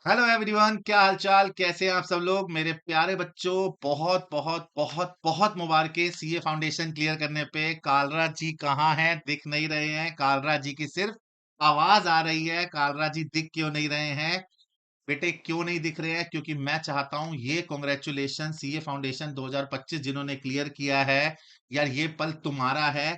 Hello everyone, क्या हालचाल? कैसे हैं आप सब लोग? मेरे प्यारे बच्चों, बहुत बहुत बहुत बहुत मुबारकें सीए फाउंडेशन क्लियर करने पे। कालरा जी कहाँ हैं? दिख नहीं रहे हैं। कालरा जी की सिर्फ आवाज आ रही है। कालरा जी दिख क्यों नहीं रहे हैं? बेटे क्यों नहीं दिख रहे हैं? क्योंकि मैं चाहता हूं ये कांग्रेचुलेशन सीए फाउंडेशन 2025 जिन्होंने क्लियर किया है, यार ये पल तुम्हारा है।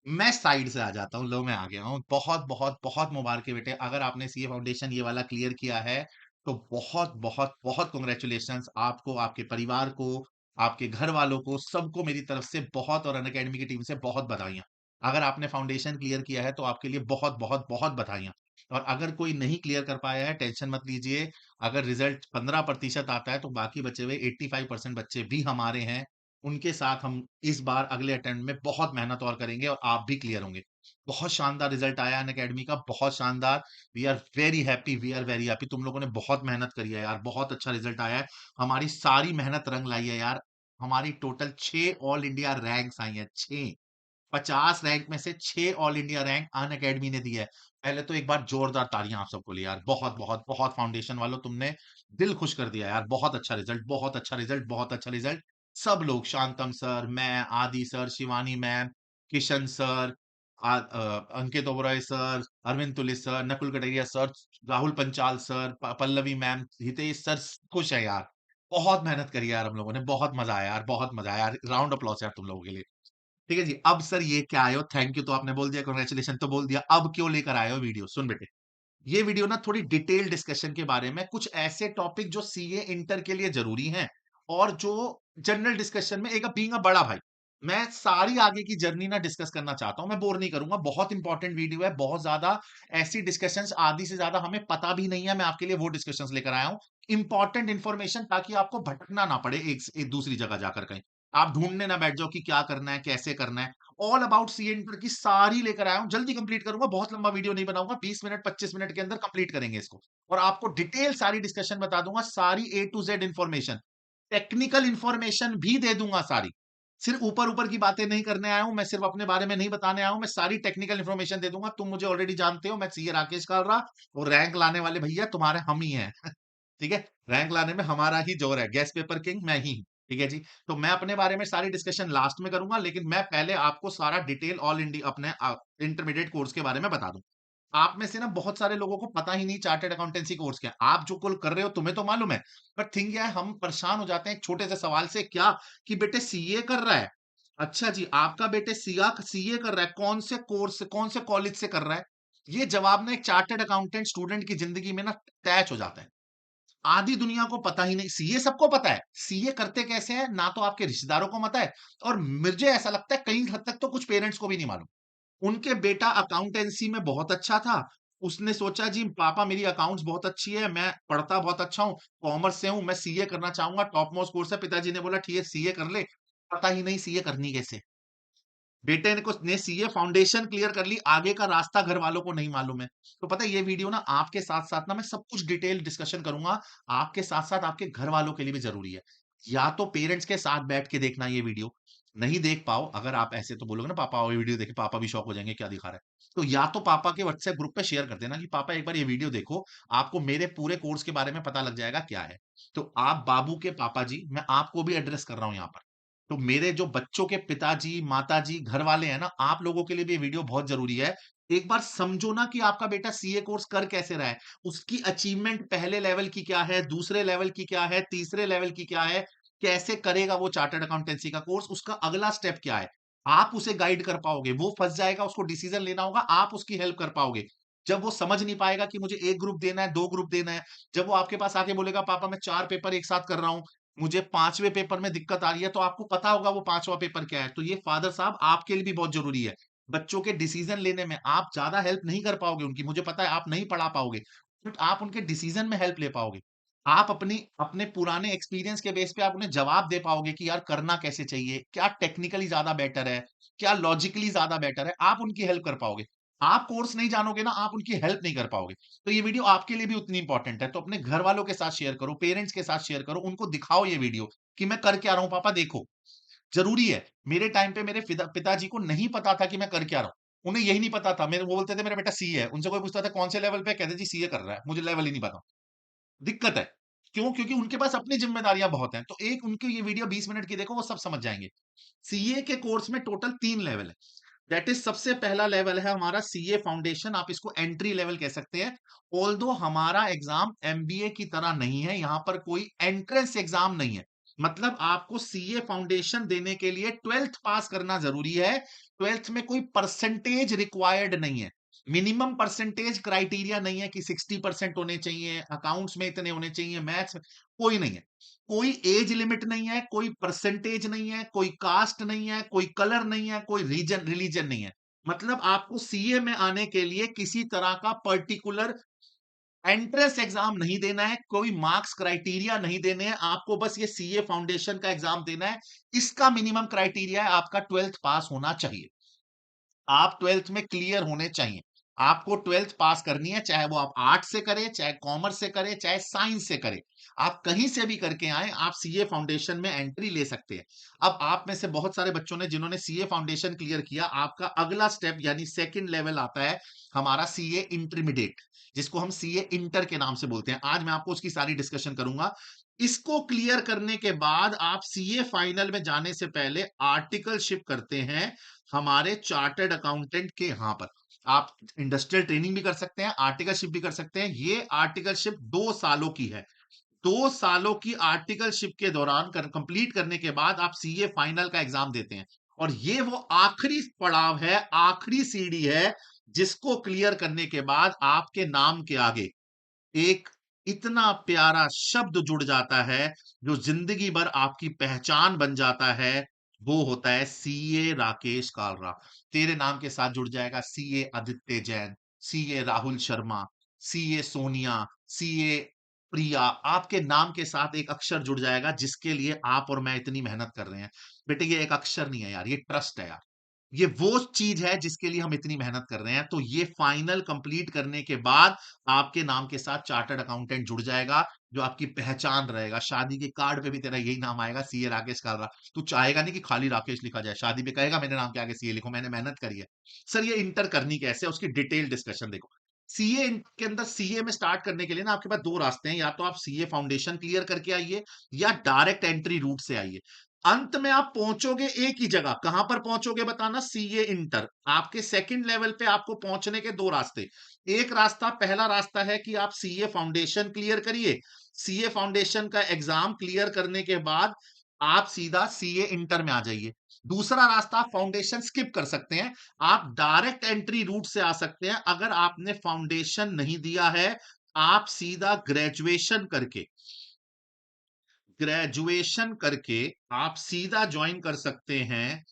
मैं साइड से आ जाता हूँ, लो मैं आ गया हूँ। बहुत बहुत बहुत मुबारक बेटे, अगर आपने सीए फाउंडेशन ये वाला क्लियर किया है तो बहुत बहुत बहुत कॉन्ग्रेचुलेशंस आपको, आपके परिवार को, आपके घर वालों को, सबको मेरी तरफ से बहुत, और अन अकेडमी की टीम से बहुत बधाइयां। अगर आपने फाउंडेशन क्लियर किया है तो आपके लिए बहुत बहुत बहुत बधाइयां। और अगर कोई नहीं क्लियर कर पाया है, टेंशन मत लीजिए। अगर रिजल्ट 15% आता है तो बाकी बचे हुए 85% बच्चे भी हमारे हैं। उनके साथ हम इस बार अगले अटेम्प्ट में बहुत मेहनत और करेंगे और आप भी क्लियर होंगे। बहुत शानदार रिजल्ट आया अन अकेडमी का, बहुत शानदार। We are very happy, we are very happy. तुम लोगों ने बहुत मेहनत करी है यार, बहुत अच्छा रिजल्ट आया है। हमारी सारी मेहनत रंग लाई है यार। हमारी टोटल 6 ऑल इंडिया रैंक्स आई हैं, 6। 50 रैंक में से 6 ऑल इंडिया रैंक अन अकेडमी ने दी है। पहले तो एक बार जोरदार तालियां आप सबको लिए यार, बहुत बहुत बहुत फाउंडेशन वालों, तुमने दिल खुश कर दिया यार। बहुत अच्छा रिजल्ट, बहुत अच्छा रिजल्ट, बहुत अच्छा रिजल्ट। सब लोग, शांतम सर, मैं, Adi sir, Shivani ma'am, Kishan sir, Ankit Oberoi sir, Arvind Tulis sir, Nakul Kataria sir, Rahul Panchal sir, Pallavi ma'am, Hitesh sir, खुश है यार। बहुत मेहनत करी यार हम लोगों ने, बहुत मजा आया यार, बहुत मजा आया यार। राउंड अप्लॉज यार तुम लोगों के लिए। ठीक है जी। अब सर ये क्या आए हो? थैंक यू तो आपने बोल दिया, कांग्रेचुलेशन तो बोल दिया, अब क्यों लेकर आए हो वीडियो? सुन बेटे, ये वीडियो ना थोड़ी डिटेल डिस्कशन के बारे में, कुछ ऐसे टॉपिक जो सीए इंटर के लिए जरूरी हैं और जो जनरल डिस्कशन में, एक बीइंग अ बड़ा भाई, मैं सारी आगे की जर्नी ना डिस्कस करना चाहता हूं। मैं बोर नहीं करूंगा, बहुत इंपॉर्टेंट वीडियो है, बहुत ज्यादा ऐसी डिस्कशंस आधी से ज्यादा हमें पता भी नहीं है, मैं आपके लिए वो डिस्कशंस लेकर आया हूं। इंपॉर्टेंट इंफॉर्मेशन, ताकि आपको भटकना ना पड़े एक दूसरी जगह जाकर कहीं, आप ढूंढने ना बैठ जाओ कि क्या करना है, कैसे करना है। ऑल अबाउट सी इंटर की सारी लेकर आया हूं, जल्दी कंप्लीट करूंगा, बहुत लंबा वीडियो नहीं बनाऊंगा, 20 मिनट 25 मिनट के अंदर कंप्लीट करेंगे इसको। और आपको डिटेल सारी डिस्कशन बता दूंगा, सारी A to Z information, technical information भी दे दूंगा सारी। सिर्फ ऊपर ऊपर की बातें नहीं करने आया हूं मैं, सिर्फ अपने बारे में नहीं बताने आया हूं मैं, सारी टेक्निकल इंफॉर्मेशन दे दूंगा। तुम मुझे ऑलरेडी जानते हो, मैं सीए राकेश कालरा, और रैंक लाने वाले भैया तुम्हारे हम ही हैं। ठीक है, रैंक लाने में हमारा ही जोर है, गेस्ट पेपर किंग मैं ही हूं। ठीक है जी। तो मैं अपने बारे में सारी डिस्कशन लास्ट में करूंगा, लेकिन मैं पहले आपको सारा डिटेल ऑल इंडिया अपने इंटरमीडिएट कोर्स के बारे में बता दूं। आप में से ना बहुत सारे लोगों को पता ही नहीं चार्टर्ड अकाउंटेंसी कोर्स क्या है। आप जो कुल कर रहे हो तुम्हें तो मालूम है, पर थिंग क्या है, हम परेशान हो जाते हैं एक छोटे से सवाल से, क्या कि बेटे सीए कर रहा है। अच्छा जी, आपका बेटे सीआ सीए कर रहा है, कौन से कोर्स से, कौन से कॉलेज से कर रहा है? ये जवाब ना एक चार्टर्ड अकाउंटेंट स्टूडेंट की जिंदगी में ना अटैच हो जाता है। आधी दुनिया को पता ही नहीं, सीए सबको पता है, सीए करते कैसे हैं ना तो आपके रिश्तेदारों को पता है, और मुझे ऐसा लगता है कई हद तक तो कुछ पेरेंट्स को भी नहीं मालूम। उनके बेटा अकाउंटेंसी में बहुत अच्छा था, उसने सोचा जी पापा मेरी अकाउंट्स बहुत अच्छी है, मैं पढ़ता बहुत अच्छा हूँ, कॉमर्स से हूं, मैं सीए करना चाहूंगा, टॉप मोस्ट कोर्स है। पिताजी ने बोला ठीक है सीए कर ले, पता ही नहीं सीए करनी कैसे। बेटे ने सीए फाउंडेशन क्लियर कर ली, आगे का रास्ता घर वालों को नहीं मालूम है। तो पता है ये वीडियो ना आपके साथ साथ ना, मैं सब कुछ डिटेल डिस्कशन करूंगा, आपके साथ साथ आपके घर वालों के लिए भी जरूरी है। या तो पेरेंट्स के साथ बैठ के देखना ये वीडियो, नहीं देख पाओ, अगर आप ऐसे तो बोलोगे ना पापा और वीडियो देखे, पापा भी शॉक हो जाएंगे क्या दिखा रहा है, तो या तो पापा के व्हाट्सएप ग्रुप पे शेयर कर देना कि पापा एक बार ये वीडियो देखो, आपको मेरे पूरे कोर्स के बारे में पता लग जाएगा क्या है। तो आप बाबू के पापा जी, मैं आपको भी एड्रेस कर रहा हूं यहाँ पर। तो मेरे जो बच्चों के पिताजी, माताजी, घर वाले हैं ना, आप लोगों के लिए भी ये वीडियो बहुत ज़रूरी है। एक बार समझो ना कि आपका बेटा सीए कोर्स कर कैसे रहा है, उसकी अचीवमेंट पहले लेवल की क्या है, दूसरे लेवल की क्या है, तीसरे लेवल की क्या है, कैसे करेगा वो चार्टर्ड अकाउंटेंसी का कोर्स, उसका अगला स्टेप क्या है। आप उसे गाइड कर पाओगे, वो फँस जाएगा, उसको डिसीजन लेना होगा, आप उसकी हेल्प कर पाओगे। जब वो समझ नहीं पाएगा कि मुझे 1 ग्रुप देना है, 2 ग्रुप देना है, जब वो आपके पास आके बोलेगा पापा मैं 4 पेपर एक साथ कर रहा हूँ, मुझे 5वें पेपर में दिक्कत आ रही है, तो आपको पता होगा वो 5वां पेपर क्या है। तो ये फादर साहब आपके लिए भी बहुत ज़रूरी है। बच्चों के डिसीज़न लेने में आप ज़्यादा हेल्प नहीं कर पाओगे उनकी, मुझे पता है आप नहीं पढ़ा पाओगे, बट आप उनके डिसीज़न में हेल्प ले पाओगे। आप अपनी अपने पुराने एक्सपीरियंस के बेस पे आप उन्हें जवाब दे पाओगे कि यार करना कैसे चाहिए, क्या टेक्निकली ज़्यादा बेटर है, क्या लॉजिकली ज़्यादा बेटर है, आप उनकी हेल्प कर पाओगे। आप कोर्स नहीं जानोगे ना, आप उनकी हेल्प नहीं कर पाओगे। तो ये वीडियो आपके लिए भी उतनी इंपॉर्टेंट है, तो अपने घर वालों के साथ शेयर करो, पेरेंट्स के साथ शेयर करो, उनको दिखाओ ये वीडियो कि मैं कर क्या रहा हूँ, पापा देखो। जरूरी है, मेरे टाइम पे मेरे पिताजी को नहीं पता था कि मैं कर क्या रहा हूँ, उन्हें यही नहीं पता था। मेरे वो बोलते थे मेरा बेटा सी है, उनसे कोई पूछता था कौन से लेवल पे, कहते जी सीए कर रहा है, मुझे लेवल ही नहीं पता। दिक्कत है। क्यों? क्योंकि उनके पास अपनी ज़िम्मेदारियाँ बहुत हैं। तो एक उनकी ये वीडियो 20 मिनट की देखो, वो सब समझ जाएँगे। सीए के कोर्स में टोटल 3 लेवल है। दैट इज़ सबसे पहला लेवल है हमारा सीए फाउंडेशन, आप इसको एंट्री लेवल कह सकते हैं। ऑल्दो हमारा एग्ज़ाम एमबीए की तरह नहीं है, यहाँ पर कोई एंट्रेंस एग्ज़ाम नहीं है। मतलब आपको सीए फाउंडेशन देने के लिए 12th पास करना ज़रूरी है। 12th में कोई परसेंटेज रिक्वायर्ड नहीं है। मिनिमम परसेंटेज क्राइटेरिया नहीं है कि 60% होने चाहिए, अकाउंट्स में इतने होने चाहिए, मैथ्स में कोई नहीं है। कोई एज लिमिट नहीं है, कोई परसेंटेज नहीं है, कोई कास्ट नहीं है, कोई कलर नहीं है, कोई रीजन रिलीजन नहीं है। मतलब आपको सीए में आने के लिए किसी तरह का पर्टिकुलर एंट्रेंस एग्जाम नहीं देना है, कोई मार्क्स क्राइटेरिया नहीं देने हैं, आपको बस ये सीए फाउंडेशन का एग्जाम देना है। इसका मिनिमम क्राइटेरिया है आपका 12th पास होना चाहिए। आप 12th में क्लियर होने चाहिए। आपको 12th पास करनी है, चाहे वो आप आर्ट से करें, चाहे कॉमर्स से करें, चाहे साइंस से करें। आप कहीं से भी करके आएँ, आप सीए फाउंडेशन में एंट्री ले सकते हैं। अब आप में से बहुत सारे बच्चों ने जिन्होंने सीए फाउंडेशन क्लियर किया, आपका अगला स्टेप यानी सेकंड लेवल आता है हमारा सीए इंटरमीडिएट, जिसको हम सीए इंटर के नाम से बोलते हैं। आज मैं आपको उसकी सारी डिस्कशन करूँगा। इसको क्लियर करने के बाद आप सीए फाइनल में जाने से पहले आर्टिकलशिप करते हैं हमारे चार्टर्ड अकाउंटेंट के यहाँ पर। आप इंडस्ट्रियल ट्रेनिंग भी कर सकते हैं, आर्टिकलशिप भी कर सकते हैं। ये आर्टिकलशिप 2 सालों की है। 2 सालों की आर्टिकलशिप के दौरान कंप्लीट करने के बाद आप सीए फाइनल का एग्जाम देते हैं। और ये वो आखिरी पड़ाव है, आखिरी सीढ़ी है, जिसको क्लियर करने के बाद आपके नाम के आगे एक इतना प्यारा शब्द जुड़ जाता है, जो जिंदगी भर आपकी पहचान बन जाता है, वो होता है सीए राकेश कालरा। तेरे नाम के साथ जुड़ जाएगा CA Aditya Jain, CA Rahul Sharma, CA Sonia, CA Priya. आपके नाम के साथ एक अक्षर जुड़ जाएगा, जिसके लिए आप और मैं इतनी मेहनत कर रहे हैं। बेटे ये एक अक्षर नहीं है यार, ये ट्रस्ट है यार। ये वो चीज है जिसके लिए हम इतनी मेहनत कर रहे हैं। तो ये फाइनल कंप्लीट करने के बाद आपके नाम के साथ चार्टर्ड अकाउंटेंट जुड़ जाएगा, जो आपकी पहचान रहेगा। शादी के कार्ड पे भी तेरा यही नाम आएगा, सीए राकेश कालरा। तू चाहेगा नहीं कि खाली राकेश लिखा जाए, शादी पे कहेगा मेरे नाम के आगे सीए लिखो, मैंने मेहनत करी है। सर ये इंटर करनी कैसे है, उसकी डिटेल डिस्कशन देखो। सीए के अंदर सीए में स्टार्ट करने के लिए ना आपके पास दो रास्ते हैं, या तो आप सीए फाउंडेशन क्लियर करके आइए, या डायरेक्ट एंट्री रूट से आइए। अंत में आप पहुंचोगे एक ही जगह, कहां पर पहुंचोगे बताना, सीए इंटर। आपके सेकंड लेवल पे आपको पहुंचने के दो रास्ते। एक रास्ता, पहला रास्ता है कि आप सीए फाउंडेशन क्लियर करिए। सीए फाउंडेशन का एग्जाम क्लियर करने के बाद आप सीधा सीए इंटर में आ जाइए। दूसरा रास्ता, फाउंडेशन स्किप कर सकते हैं, आप डायरेक्ट एंट्री रूट से आ सकते हैं। अगर आपने फाउंडेशन नहीं दिया है, आप सीधा ग्रेजुएशन करके आप सीधा ज्वाइन कर सकते हैं।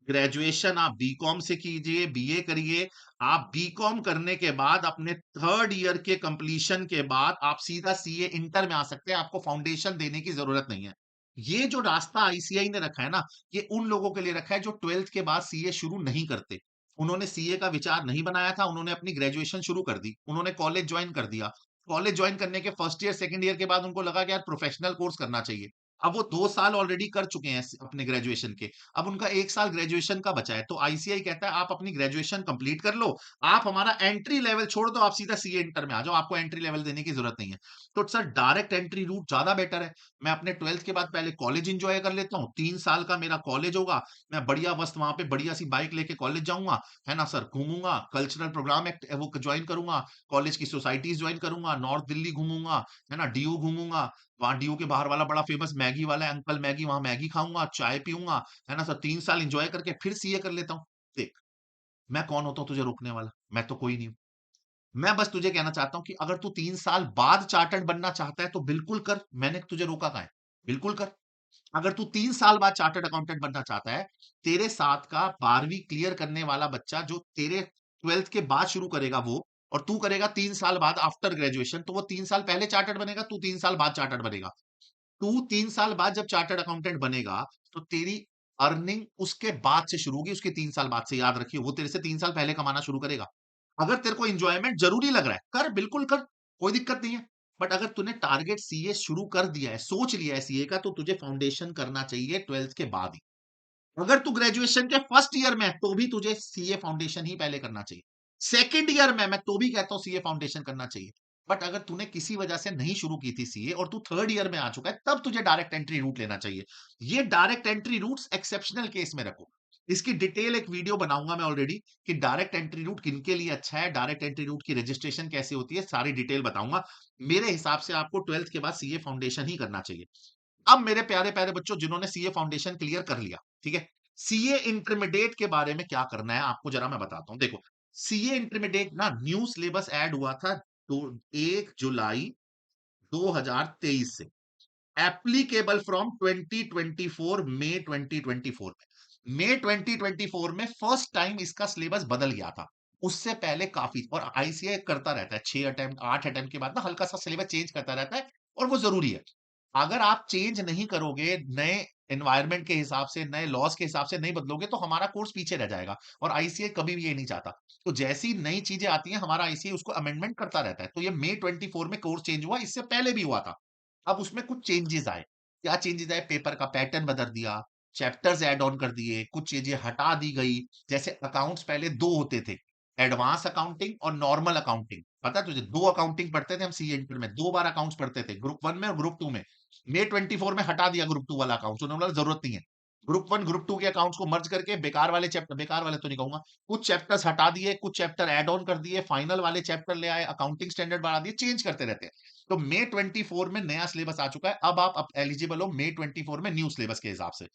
ग्रेजुएशन आप बीकॉम से कीजिए, बीए करिए। आप बीकॉम करने के बाद अपने थर्ड ईयर के कंप्लीशन के बाद आप सीधा सीए इंटर में आ सकते हैं, आपको फाउंडेशन देने की जरूरत नहीं है। ये जो रास्ता आईसीआई ने रखा है ना, ये उन लोगों के लिए रखा है जो 12th के बाद सीए शुरू नहीं करते। उन्होंने सीए का विचार नहीं बनाया था, उन्होंने अपनी ग्रेजुएशन शुरू कर दी, उन्होंने कॉलेज ज्वाइन कर दिया। कॉलेज ज्वाइन करने के फर्स्ट ईयर सेकंड ईयर के बाद उनको लगा कि यार प्रोफेशनल कोर्स करना चाहिए। अब वो 2 साल ऑलरेडी कर चुके हैं अपने ग्रेजुएशन के। अब उनका 1 साल ग्रेजुएशन का बचा है, तो आईसीआई कहता है आप अपनी ग्रेजुएशन कंप्लीट कर लो, आप हमारा एंट्री लेवल छोड़ दो, आप सीधा सीए इंटर में आ जाओ, आपको एंट्री लेवल देने की जरूरत नहीं है। तो सर डायरेक्ट एंट्री रूट ज्यादा बेटर है। मैं अपने 12th के बाद पहले कॉलेज एंजॉय कर लेता हूँ, 3 साल का मेरा कॉलेज होगा, मैं बढ़िया मस्त वहां पे बढ़िया सी बाइक लेके कॉलेज जाऊंगा, है ना सर, घूमूंगा, कल्चरल प्रोग्राम वो ज्वाइन करूंगा, कॉलेज की सोसाइटीज ज्वाइन करूंगा, नॉर्थ दिल्ली घूमूंगा, है ना, डीयू घूमूंगा, वहां डीयू के बाहर वाला बड़ा फेमस मैगी वाला है अंकल मैगी, वहां मैगी खाऊंगा, चाय पीऊंगा, है ना सर, 3 साल एंजॉय करके फिर सीए कर लेता हूँ। देख, मैं कौन होता हूँ तुझे रोकने वाला? मैं तो कोई नहीं हूँ। मैं बस तुझे कहना चाहता हूँ कि अगर तू 3 साल बाद चार्टर्ड बनना चाहता है तो बिल्कुल कर, मैंने तुझे रोका कहाँ है? बिल्कुल कर। अगर तू 3 साल बाद चार्टर्ड अकाउंटेंट बनना चाहता है, तेरे साथ का 12वीं क्लियर करने वाला बच्चा जो तेरे 12th के बाद शुरू करेगा वो, और तू करेगा 3 साल बाद आफ्टर ग्रेजुएशन, तो वो 3 साल पहले चार्टर्ड बनेगा, तू 3 साल बाद चार्टर्ड बनेगा। तू 3 साल बाद जब चार्टर्ड अकाउंटेंट बनेगा, तो तेरी अर्निंग उसके बाद से शुरू होगी, उसके 3 साल बाद से। याद रखिए, वो तेरे से 3 साल पहले कमाना शुरू करेगा। अगर तेरे को एंजॉयमेंट जरूरी लग रहा है, कर, बिल्कुल कर, कोई दिक्कत नहीं है। बट अगर तूने टारगेट सीए शुरू कर दिया है, सोच लिया है सीए का, तो तुझे फाउंडेशन करना चाहिए 12th के बाद ही। अगर तू ग्रेजुएशन के फर्स्ट ईयर में है, तो भी तुझे सीए फाउंडेशन ही पहले करना चाहिए। सेकंड ईयर में मैं तो भी कहता हूं सीए फाउंडेशन करना चाहिए। बट अगर तूने किसी वजह से नहीं शुरू की थी सीए और तू थर्ड ईयर में आ चुका है, तब तुझे डायरेक्ट एंट्री रूट लेना चाहिए। ये direct entry routes exceptional case में रखो। इसकी डिटेल एक वीडियो बनाऊंगा मैं ऑलरेडी, कि डायरेक्ट एंट्री रूट किनके लिए अच्छा है, डायरेक्ट एंट्री रूट की रजिस्ट्रेशन कैसे होती है, सारी डिटेल बताऊंगा। मेरे हिसाब से आपको 12th के बाद सीए फाउंडेशन ही करना चाहिए। अब मेरे प्यारे प्यारे बच्चों, जिन्होंने सीए फाउंडेशन क्लियर कर लिया, ठीक है, सीए इंटरमीडिएट के बारे में क्या करना है आपको जरा मैं बताता हूं। देखो, सीए इंटरमीडिएट ना न्यू सिलेबस ऐड हुआ था 1 जुलाई 2023 से, एप्लीकेबल फ्रॉम 2024 मई 2024 में। मई 2024 में फर्स्ट टाइम इसका सिलेबस बदल गया था। उससे पहले काफी, और आईसीए करता रहता है 6 अटेम्प्ट 8 अटेम्प्ट के बाद ना हल्का सा सिलेबस चेंज करता रहता है, और वो जरूरी है। अगर आप चेंज नहीं करोगे, नए एनवायरनमेंट के हिसाब से, नए लॉज के हिसाब से नहीं बदलोगे, तो हमारा कोर्स पीछे रह जाएगा, और आईसीए कभी भी ये नहीं चाहता। तो जैसी नई चीजें आती हैं, हमारा आईसीए उसको अमेंडमेंट करता रहता है। तो ये मई 24 में कोर्स चेंज हुआ, इससे पहले भी हुआ था। अब उसमें कुछ चेंजेस आए। क्या चेंजेस आए? पेपर का पैटर्न बदल दिया, चैप्टर्स ऐड ऑन कर दिए, कुछ चीजें हटा दी गई। जैसे अकाउंट्स पहले दो होते थे, एडवांस अकाउंटिंग और नॉर्मल अकाउंटिंग। पता है तुझे? दो अकाउंटिंग पढ़ते थे हम सीए इंटर में, दो बार अकाउंट्स पढ़ते थे, ग्रुप वन में और ग्रुप टू में। मई 24 में हटा दिया ग्रुप टू वाला अकाउंट, उन्होंने बोला जरूरत नहीं है। ग्रुप वन ग्रुप टू के अकाउंट्स को मर्ज करके बेकार वाले चैप्टर, बेकार वाले तो नहीं कहूंगा, कुछ चैप्टर्स हटा दिए, कुछ चैप्टर ऐड ऑन कर दिए, फाइनल वाले चैप्टर ले आए, अकाउंटिंग स्टैंडर्ड बढ़ा दिए, चेंज करते रहते हैं। तो मई 24 में नया सिलेबस आ चुका है। अब आप एलिजिबल हो मई 24 में न्यू सिलेबस के हिसाब से।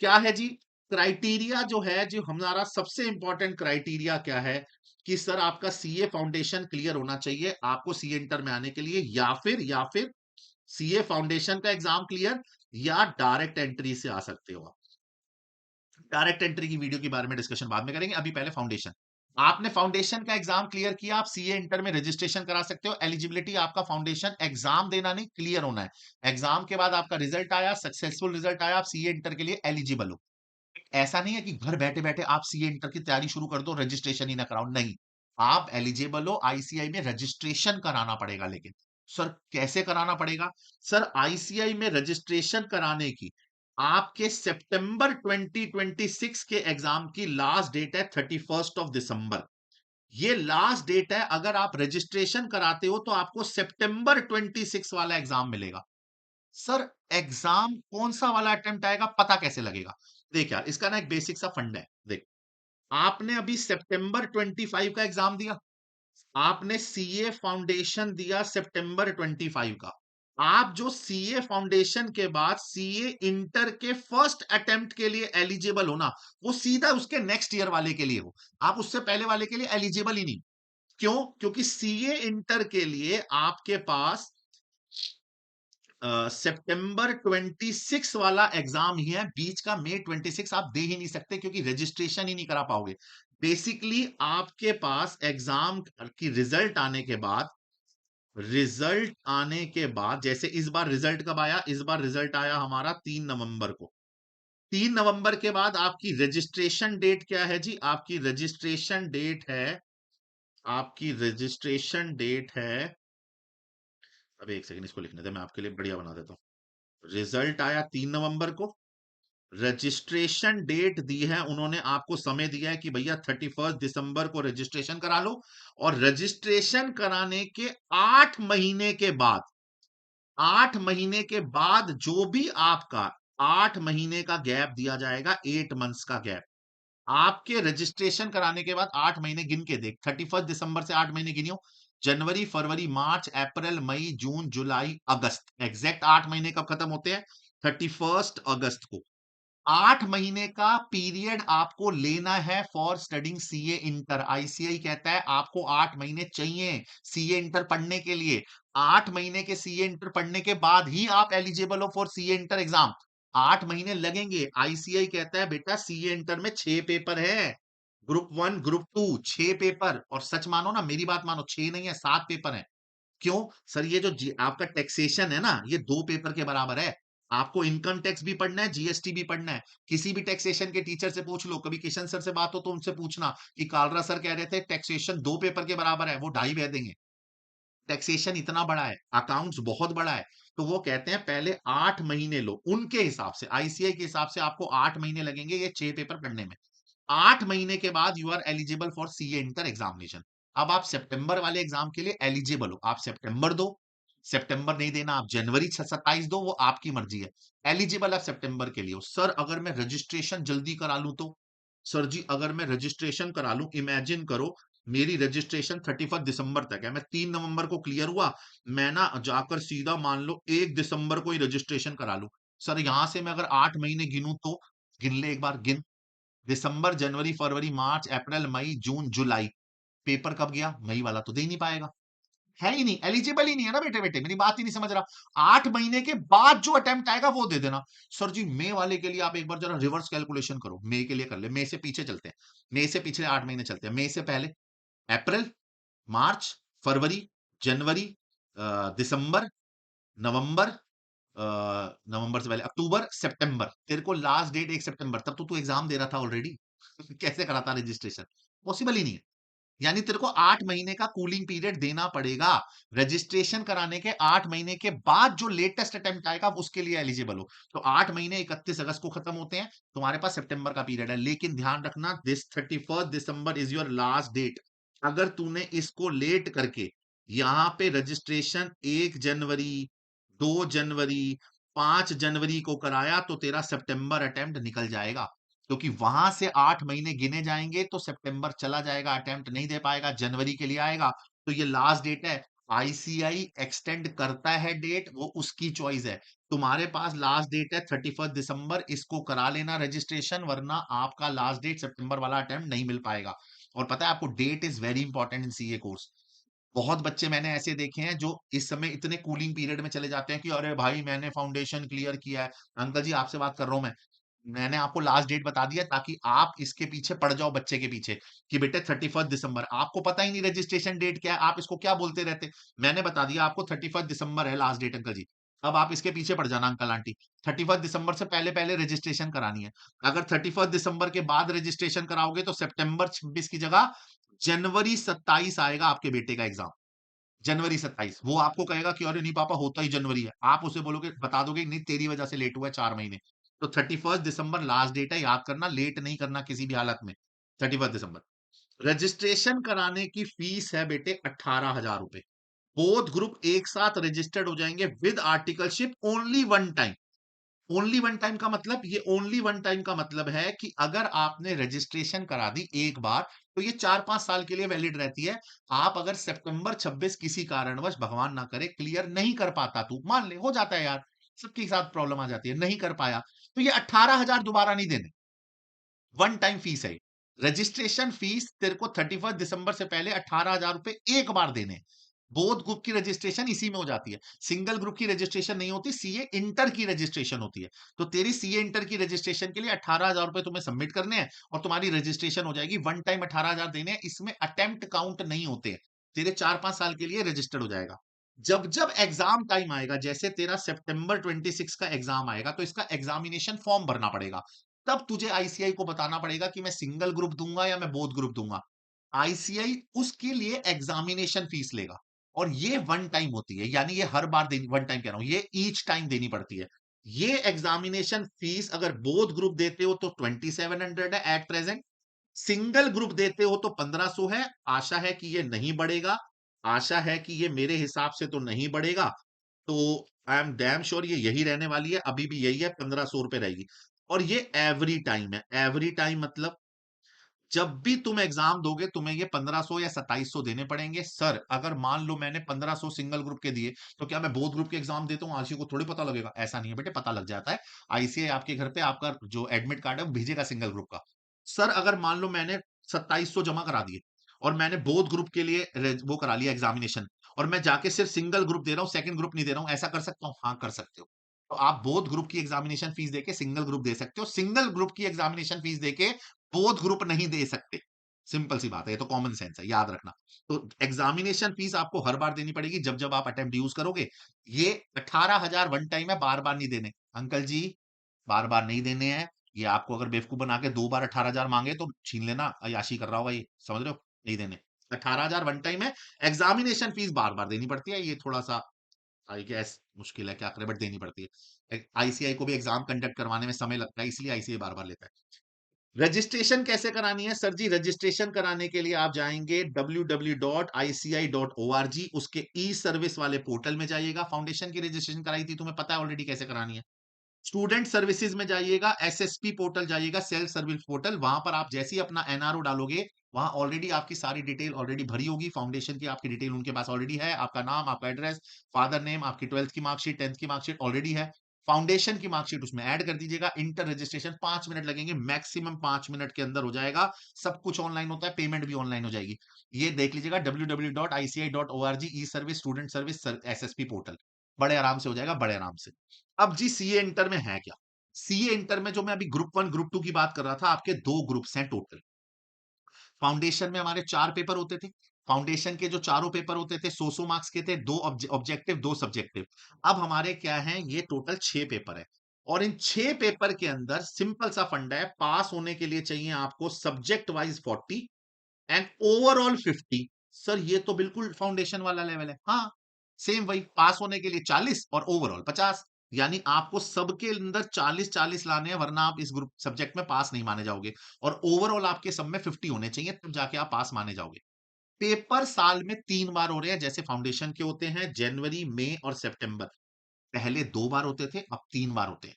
क्या है जी? क्राइटेरिया जो है, जो हमारा सबसे इंपॉर्टेंट क्राइटेरिया क्या है, कि सर आपका सीए फाउंडेशन क्लियर होना चाहिए आपको सीए इंटर में आने के लिए, या फिर सीए फाउंडेशन का एग्जाम क्लियर, या डायरेक्ट एंट्री से आ सकते हो आप। डायरेक्ट एंट्री की वीडियो के बारे में डिस्कशन बाद में करेंगे, अभी पहले फाउंडेशन। आपने फाउंडेशन का एग्जाम क्लियर किया, आप सीए इंटर में रजिस्ट्रेशन करा सकते हो। एलिजिबिलिटी आपका फाउंडेशन एग्जाम देना नहीं, क्लियर होना है। एग्जाम के बाद आपका रिजल्ट आया, सक्सेसफुल रिजल्ट आया, आप सीए इंटर के लिए एलिजिबल हो। ऐसा नहीं है कि घर बैठे बैठे आप सीए इंटर की तैयारी शुरू कर दो, रजिस्ट्रेशन ही ना कराओ, नहीं। आप एलिजिबल हो, आईसीआई में रजिस्ट्रेशन कराना पड़ेगा। लेकिन सर कैसे कराना पड़ेगा? सर आईसीआई में रजिस्ट्रेशन कराने की आपके सितंबर 2026 के एग्जाम की लास्ट डेट है 31 दिसंबर। ये लास्ट डेट है। अगर आप रजिस्ट्रेशन कराते हो तो आपको सितंबर 26 वाला एग्जाम मिलेगा। सर एग्जाम कौन सा वाला अटेम्प्ट आएगा, पता कैसे लगेगा? देख यार, इसका ना एक बेसिक सा फंड है। देख, आपने अभी सितंबर 25 का एग्जाम दिया, आपने सीए फाउंडेशन दिया सितंबर 25 का। आप जो सीए फाउंडेशन के बाद सीए इंटर के फर्स्ट अटेम्प्ट के लिए एलिजिबल हो ना, वो सीधा उसके नेक्स्ट ईयर वाले के लिए हो। आप उससे पहले वाले के लिए एलिजिबल ही नहीं। क्यों? क्योंकि सीए इंटर के लिए आपके पास सितंबर 26 वाला एग्जाम ही है, बीच का मई 26 आप दे ही नहीं सकते, क्योंकि रजिस्ट्रेशन ही नहीं करा पाओगे। बेसिकली आपके पास एग्जाम की रिजल्ट आने के बाद, जैसे इस बार रिजल्ट कब आया? इस बार रिजल्ट आया हमारा 3 नवंबर को। 3 नवंबर के बाद आपकी रजिस्ट्रेशन डेट क्या है जी? आपकी रजिस्ट्रेशन डेट है। अब एक सेकंड, इसको लिखने दे, मैं आपके लिए बढ़िया बना देता हूँ। रिजल्ट आया 3 नवंबर को, रजिस्ट्रेशन डेट दी है उन्होंने, आपको समय दिया है कि भैया 31 दिसंबर को रजिस्ट्रेशन करा लो। और रजिस्ट्रेशन कराने के 8 महीने के बाद, 8 महीने के बाद जो भी आपका 8 महीने का गैप दिया जाएगा, 8 मंथ्स का गैप, आपके रजिस्ट्रेशन कराने के बाद 8 महीने गिन के देख, 31 दिसंबर से 8 महीने गिनियो। जनवरी, फरवरी, मार्च, अप्रैल, मई, जून, जुलाई, अगस्त, एग्जैक्ट 8 महीने कब खत्म होते हैं? 31 अगस्त को। 8 महीने का पीरियड आपको लेना है for studying CA inter. ICI कहता है आपको 8 महीने चाहिए सीए इंटर पढ़ने के लिए। 8 महीने के सीए इंटर पढ़ने के बाद ही आप एलिजिबल हो फॉर सीए इंटर एग्जाम। 8 महीने लगेंगे। आईसीआई कहता है बेटा सीए इंटर में 6 पेपर है, group one group two 6 paper. और सच मानो ना, मेरी बात मानो, 6 नहीं है, 7 पेपर है। क्यों? सर ये जो आपका टैक्सेशन है ना, ये 2 पेपर के बराबर है। आपको इनकम टैक्स भी पढ़ना है, जीएसटी भी पढ़ना है। किसी भी टैक्सेशन के टीचर से पूछ लो, कभी किशन सर से बात हो तो उनसे पूछना कि कालरा सर कह रहे थे टैक्सेशन 2 पेपर के बराबर है, वो ढाई कह देंगे। टैक्सेशन इतना बड़ा है, अकाउंट्स बहुत बड़ा है। तो वो कहते हैं पहले 8 महीने लो, उनके हिसाब से, आईसीआई के हिसाब से आपको 8 महीने लगेंगे ये 6 पेपर पढ़ने में। 8 महीने के बाद you are eligible for CA inter examination. अब आप सितंबर वाले एग्जाम के लिए एलिजिबल हो, आप सितंबर दो, सितंबर नहीं देना आप जनवरी 27 दो, वो आपकी मर्जी है। एलिजिबल आप सितंबर के लिए हो। सर अगर मैं रजिस्ट्रेशन जल्दी करा लूं तो? सर जी अगर मैं रजिस्ट्रेशन करा लूं, इमेजिन करो मेरी रजिस्ट्रेशन 31 दिसंबर तक है, मैं 3 नवंबर को क्लियर हुआ, मैं ना जाकर सीधा मान लो 1 दिसंबर को ही रजिस्ट्रेशन करा लूं। सर यहां से मैं अगर 8 महीने गिनूं तो, गिन ले एक बार गिन, दिसंबर जनवरी फरवरी मार्च अप्रैल मई जून जुलाई, पेपर कब गया? मई वाला तो दे ही नहीं पाएगा, है ही नहीं, एलिजिबल ही नहीं है ना बेटे, बेटे मेरी बात ही नहीं समझ रहा। 8 महीने के बाद जो अटेम्प्ट आएगा वो दे देना। सर जी मई वाले के लिए आप एक बार जरा रिवर्स कैलकुलेशन करो, मई के लिए कर ले, मई से पीछे चलते हैं, मई से पिछले 8 महीने चलते हैं, मई से पहले अप्रैल, मार्च, फरवरी, जनवरी, दिसंबर, नवंबर, नवंबर से पहले अक्टूबर, सितंबर, तेरे को लास्ट डेट 1 सितंबर, तब तो तू एग्जाम दे रहा था ऑलरेडी। कैसे कराता रजिस्ट्रेशन? पॉसिबल ही नहीं है। यानी तेरे को 8 महीने का कूलिंग पीरियड देना पड़ेगा। रजिस्ट्रेशन कराने के 8 महीने के बाद जो लेटेस्ट अटेम्प्ट आएगा उसके लिए एलिजिबल हो। तो 8 महीने 31 अगस्त को खत्म होते हैं, तुम्हारे पास सितंबर का पीरियड है, लेकिन ध्यान रखना this 31 December is your last date. अगर तूने इसको लेट करके यहां पे रजिस्ट्रेशन 1 जनवरी, 2 जनवरी, 5 जनवरी को कराया तो तेरा सितंबर अटेम्प्ट निकल जाएगा, क्योंकि वहां से 8 महीने गिने जाएंगे तो सितंबर चला जाएगा, अटेम्प्ट नहीं दे पाएगा, जनवरी के लिए आएगा। तो ये लास्ट डेट है। आईसीआई एक्सटेंड करता है डेट, वो उसकी चॉइस है। तुम्हारे पास लास्ट डेट है 31 दिसंबर, इसको करा लेना रजिस्ट्रेशन, वरना आपका लास्ट डेट सितंबर वाला अटेम्प्ट नहीं मिल पाएगा। और पता है आपको, date is very important in CA course. बहुत बच्चे मैंने ऐसे देखे हैं जो इस समय इतने कूलिंग पीरियड में चले जाते हैं कि अरे भाई मैंने फाउंडेशन क्लियर किया है। अंकल जी आपसे बात कर रहा हूं मैं, मैंने आपको लास्ट डेट बता दिया ताकि आप इसके पीछे पड़ जाओ, बच्चे के पीछे, कि बेटे 31 दिसंबर, आपको पता ही नहीं रजिस्ट्रेशन डेट क्या है, आप इसको क्या बोलते रहते। मैंने बता दिया आपको 31 दिसंबर है लास्ट डेट अंकल जी। अब आप इसके पीछे पड़ जाना अंकल आंटी, 31 दिसंबर से पहले पहले रजिस्ट्रेशन करानी है। अगर 31 दिसंबर के बाद रजिस्ट्रेशन कराओगे तो सितंबर 26 की जगह जनवरी 27 आएगा आपके बेटे का एग्जाम। जनवरी 27 वो आपको कहेगा कि अरे नहीं पापा होता ही जनवरी है, आप उसे बोलोगे, बता दोगे नहीं तेरी वजह से लेट हुआ है 4 महीने। तो 31 दिसंबर लास्ट डेट है, याद करना, लेट नहीं करना किसी भी हालत में। 31 दिसंबर रजिस्ट्रेशन कराने की फीस है बेटे 18,000 रुपए। बोथ ग्रुप एक साथ रजिस्टर्ड हो जाएंगे with articleship only one time. Only one time का मतलब, ये ओनली वन टाइम का मतलब है कि अगर आपने रजिस्ट्रेशन करा दी एक बार तो ये 4-5 साल के लिए वैलिड रहती है। आप अगर सितंबर 26 किसी कारणवश भगवान ना करे क्लियर नहीं कर पाता, तू मान ले हो जाता है यार, सबके साथ प्रॉब्लम आ जाती है, नहीं कर पाया, तो ये 18,000 दोबारा नहीं देने, वन टाइम फीस है। रजिस्ट्रेशन फीस तेरे को 31 दिसंबर से पहले 18,000 रुपए एक बार देने। बोथ ग्रुप की रजिस्ट्रेशन इसी में हो जाती है। सिंगल ग्रुप की रजिस्ट्रेशन नहीं होती, सीए इंटर की रजिस्ट्रेशन होती है। तो तेरी सीए इंटर की रजिस्ट्रेशन के लिए 18,000 रुपए तुम्हें सबमिट करने हैं और तुम्हारी रजिस्ट्रेशन हो जाएगी। वन टाइम 18,000 देने हैं, इसमें अटेम्प्ट काउंट नहीं होते हैं। तेरे 4-5 साल के लिए रजिस्टर्ड हो जाएगा। जब जब एग्जाम टाइम आएगा, जैसे तेरा September 26 का एग्जाम आएगा, तो इसका एग्जामिनेशन फॉर्म भरना पड़ेगा। तब तुझे आईसीआई को बताना पड़ेगा कि मैं सिंगल ग्रुप दूंगा या मैं बोथ ग्रुप दूंगा। आईसीआई उसके लिए एग्जामिनेशन फीस लेगा, और ये वन टाइम होती है, यानी ये हर बार देनी, वन टाइम कह रहा हूं, ये ईच टाइम देनी पड़ती है। ये एग्जामिनेशन फीस अगर बोथ ग्रुप देते हो तो 2700 है एट प्रेजेंट, सिंगल ग्रुप देते हो तो 1500 है। आशा है कि ये नहीं बढ़ेगा, आशा है कि ये मेरे हिसाब से तो नहीं बढ़ेगा। तो आई एम डैम श्योर ये यही रहने वाली है, अभी भी यही है, 1500 रुपए रहेगी। और ये एवरी टाइम है, एवरी टाइम मतलब जब भी तुम एग्जाम दोगे तुम्हें ये 1500 या 2700 देने पड़ेंगे। सर अगर मान लो मैंने 1500 सिंगल ग्रुप के दिए तो क्या मैं बोथ ग्रुप के एग्जाम देता हूँ, आरसी को थोड़ी पता लगेगा? ऐसा नहीं है बेटे, पता लग जाता है। आईसीआई आपके घर पे आपका जो एडमिट कार्ड है वो भेजेगा सिंगल ग्रुप का। सर अगर मान लो मैंने 2700 जमा करा दिए और मैंने बोथ ग्रुप के लिए वो करा लिया एग्जामिनेशन, और मैं जाके सिर्फ सिंगल ग्रुप दे रहा हूँ, सेकंड ग्रुप नहीं दे रहा हूँ, ऐसा कर सकता हूँ? हाँ कर सकते हो। तो आप बोथ ग्रुप की एग्जामिनेशन फीस देके सिंगल ग्रुप दे सकते हो, सिंगल ग्रुप की एग्जामिनेशन फीस देके बोथ ग्रुप नहीं दे सकते। सिंपल सी बात है, ये तो कॉमन सेंस है, याद रखना। तो एग्जामिनेशन फीस आपको हर बार देनी पड़ेगी जब जब आप अटेम्प्ट यूज करोगे। ये 18,000 वन टाइम है, बार बार नहीं देने अंकल जी, बार बार नहीं देने हैं। ये आपको अगर बेवकूफ बना के 2 बार 18,000 मांगे तो छीन लेना, अय्याशी कर रहा होगा ये, समझ रहे हो? नहीं देने। 18,000 वन टाइम है। एग्जामिनेशन फीस बार बार देनी पड़ती है, ये थोड़ा सा आई गेस मुश्किल है, क्या करें, बट देनी पड़ती है। आईसीआई को भी एग्जाम कंडक्ट करवाने में समय लगता है, इसलिए आईसीआई बार बार लेता है। रजिस्ट्रेशन कैसे करानी है सर जी? रजिस्ट्रेशन कराने के लिए आप जाएंगे www.ici.org, उसके ई सर्विस वाले पोर्टल में जाइएगा। फाउंडेशन की रजिस्ट्रेशन कराई थी, तुम्हें पता है ऑलरेडी कैसे करानी है। स्टूडेंट सर्विसेज में जाइएगा, एसएसपी पोर्टल जाइएगा, सेल्फ सर्विस पोर्टल, वहां पर आप जैसे ही अपना एनआरओ डालोगे, वहां ऑलरेडी आपकी सारी डिटेल ऑलरेडी भरी होगी। फाउंडेशन की आपकी डिटेल उनके पास ऑलरेडी है, आपका नाम, आपका एड्रेस, फादर नेम, आपकी 12th की मार्कशीट, 10th की मार्कशीट ऑलरेडी है। फाउंडेशन की मार्कशीट उसमें ऐड कर दीजिएगा। इंटर रजिस्ट्रेशन 5 मिनट लगेंगे, मैक्सिमम 5 मिनट के अंदर हो जाएगा। सब कुछ ऑनलाइन होता है, पेमेंट भी ऑनलाइन हो जाएगी। ये देख लीजिएगा www.ici.org, e service, student service, SSP portal. बड़े आराम से हो जाएगा, बड़े आराम से। अब जी सीए इंटर में है क्या? सीए इंटर में जो मैं अभी ग्रुप वन ग्रुप टू की बात कर रहा था, आपके दो ग्रुप्स हैं टोटल। फाउंडेशन में हमारे 4 पेपर होते थे। फाउंडेशन के जो चारों पेपर होते थे 100 मार्क्स के थे, 2 ऑब्जेक्टिव 2 सब्जेक्टिव। अब हमारे क्या है, ये टोटल 6 पेपर है। और इन 6 पेपर के अंदर सिंपल सा फंडा है, पास होने के लिए चाहिए आपको subject wise 40 and overall 50। Sir ये तो बिल्कुल फाउंडेशन वाला लेवल है। हाँ, सेम वही, पास होने के लिए 40 और ओवरऑल 50। यानी आपको सबके अंदर 40-40 लाने हैं, वरना आप इस ग्रुप सब्जेक्ट में पास नहीं माने जाओगे। और ओवरऑल आपके सब में 50 होने चाहिए, तब जाके आप पास माने जाओगे। पेपर साल में 3 बार हो रहे हैं, जैसे फाउंडेशन के होते हैं जनवरी, मई और सितंबर। पहले 2 बार होते थे, अब 3 बार होते हैं।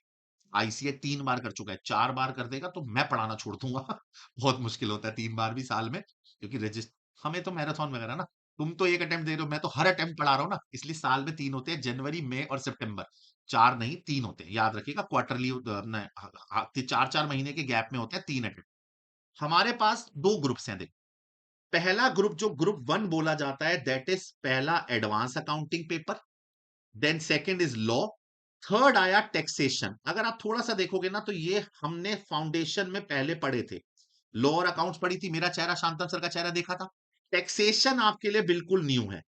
आईसीए 3 बार कर चुका है, 4 बार कर देगा तो मैं पढ़ाना छोड़ दूंगा। बहुत मुश्किल होता है 3 बार भी साल में, क्योंकि रजिस्ट हमें तो मैराथन वगैरह ना, तुम तो एक अटेम्प्ट दे रहे हो, मैं तो हर अटेम्प्ट पढ़ा रहा हूँ ना, इसलिए साल में 3 होते हैं, जनवरी, मई और सितंबर। 4 नहीं 3 होते हैं, याद रखिएगा। क्वार्टरली 4-4 महीने के गैप में होते हैं 3 अटेम्प्ट। हमारे पास 2 ग्रुप्स हैं, देखो। पहला ग्रुप जो ग्रुप वन बोला जाता है, दैट इज पहला advance accounting paper, then second is law, third आया टैक्सेशन। अगर आप थोड़ा सा देखोगे ना, तो ये हमने फाउंडेशन में पहले पढ़े थे। लॉ और अकाउंट्स पढ़ी थी, मेरा चेहरा शांतन सर का चेहरा देखा था। टैक्सेशन आपके लिए बिल्कुल न्यू है।